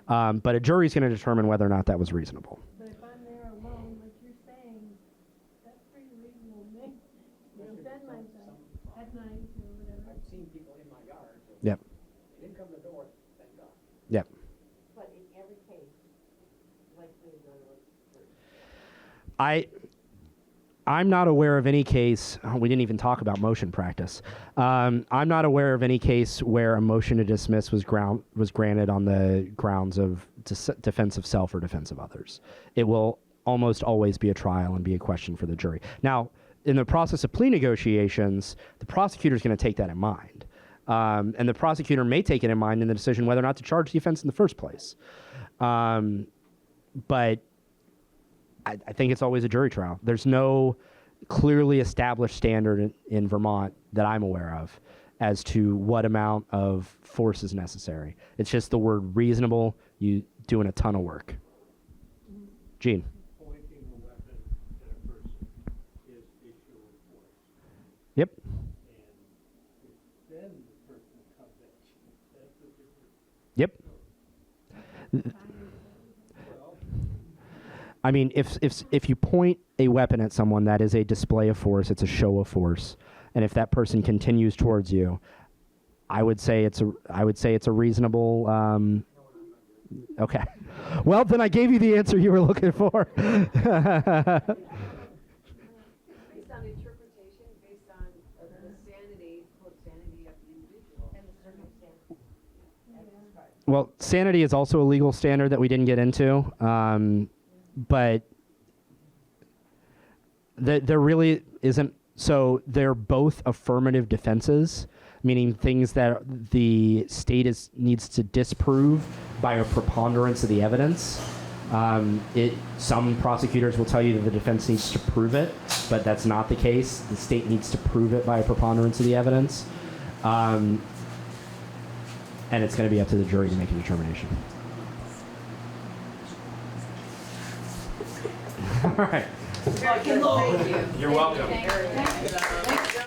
But a jury's going to determine whether or not that was reasonable. But if I'm there alone, like you're saying, that's pretty reasonable, to me. To defend myself at night or whatever. I've seen people in my yard. So Yep. They didn't come to the door, thank God. Yep. But in every case, likely to go to a jury. I'm not aware of any case. We didn't even talk about motion practice. I'm not aware of any case where a motion to dismiss was granted on the grounds of defense of self or defense of others. It will almost always be a trial and be a question for the jury. Now, in the process of plea negotiations, the prosecutor is going to take that in mind, and the prosecutor may take it in mind in the decision whether or not to charge the offense in the first place. But I think it's always a jury trial. There's no clearly established standard in Vermont that I'm aware of as to what amount of force is necessary. It's just the word reasonable, you doing a ton of work. Gene. Pointing a weapon at a person is a show of force. Yep. And if then the person comes at you, that's a different. Yep. Well, I mean, if you point a weapon at someone, that is a display of force. It's a show of force. And if that person continues towards you, I would say it's a reasonable. Okay. Well, then I gave you the answer you were looking for. Based on interpretation, based on the sanity, quote, sanity of the individual and the circumstances as described. Well, sanity is also a legal standard that we didn't get into, but there really isn't. So they're both affirmative defenses, meaning things that the state needs to disprove by a preponderance of the evidence. Some prosecutors will tell you that the defense needs to prove it, but that's not the case. The state needs to prove it by a preponderance of the evidence. And it's going to be up to the jury to make a determination. All right. Thank you. You're welcome. Thank you.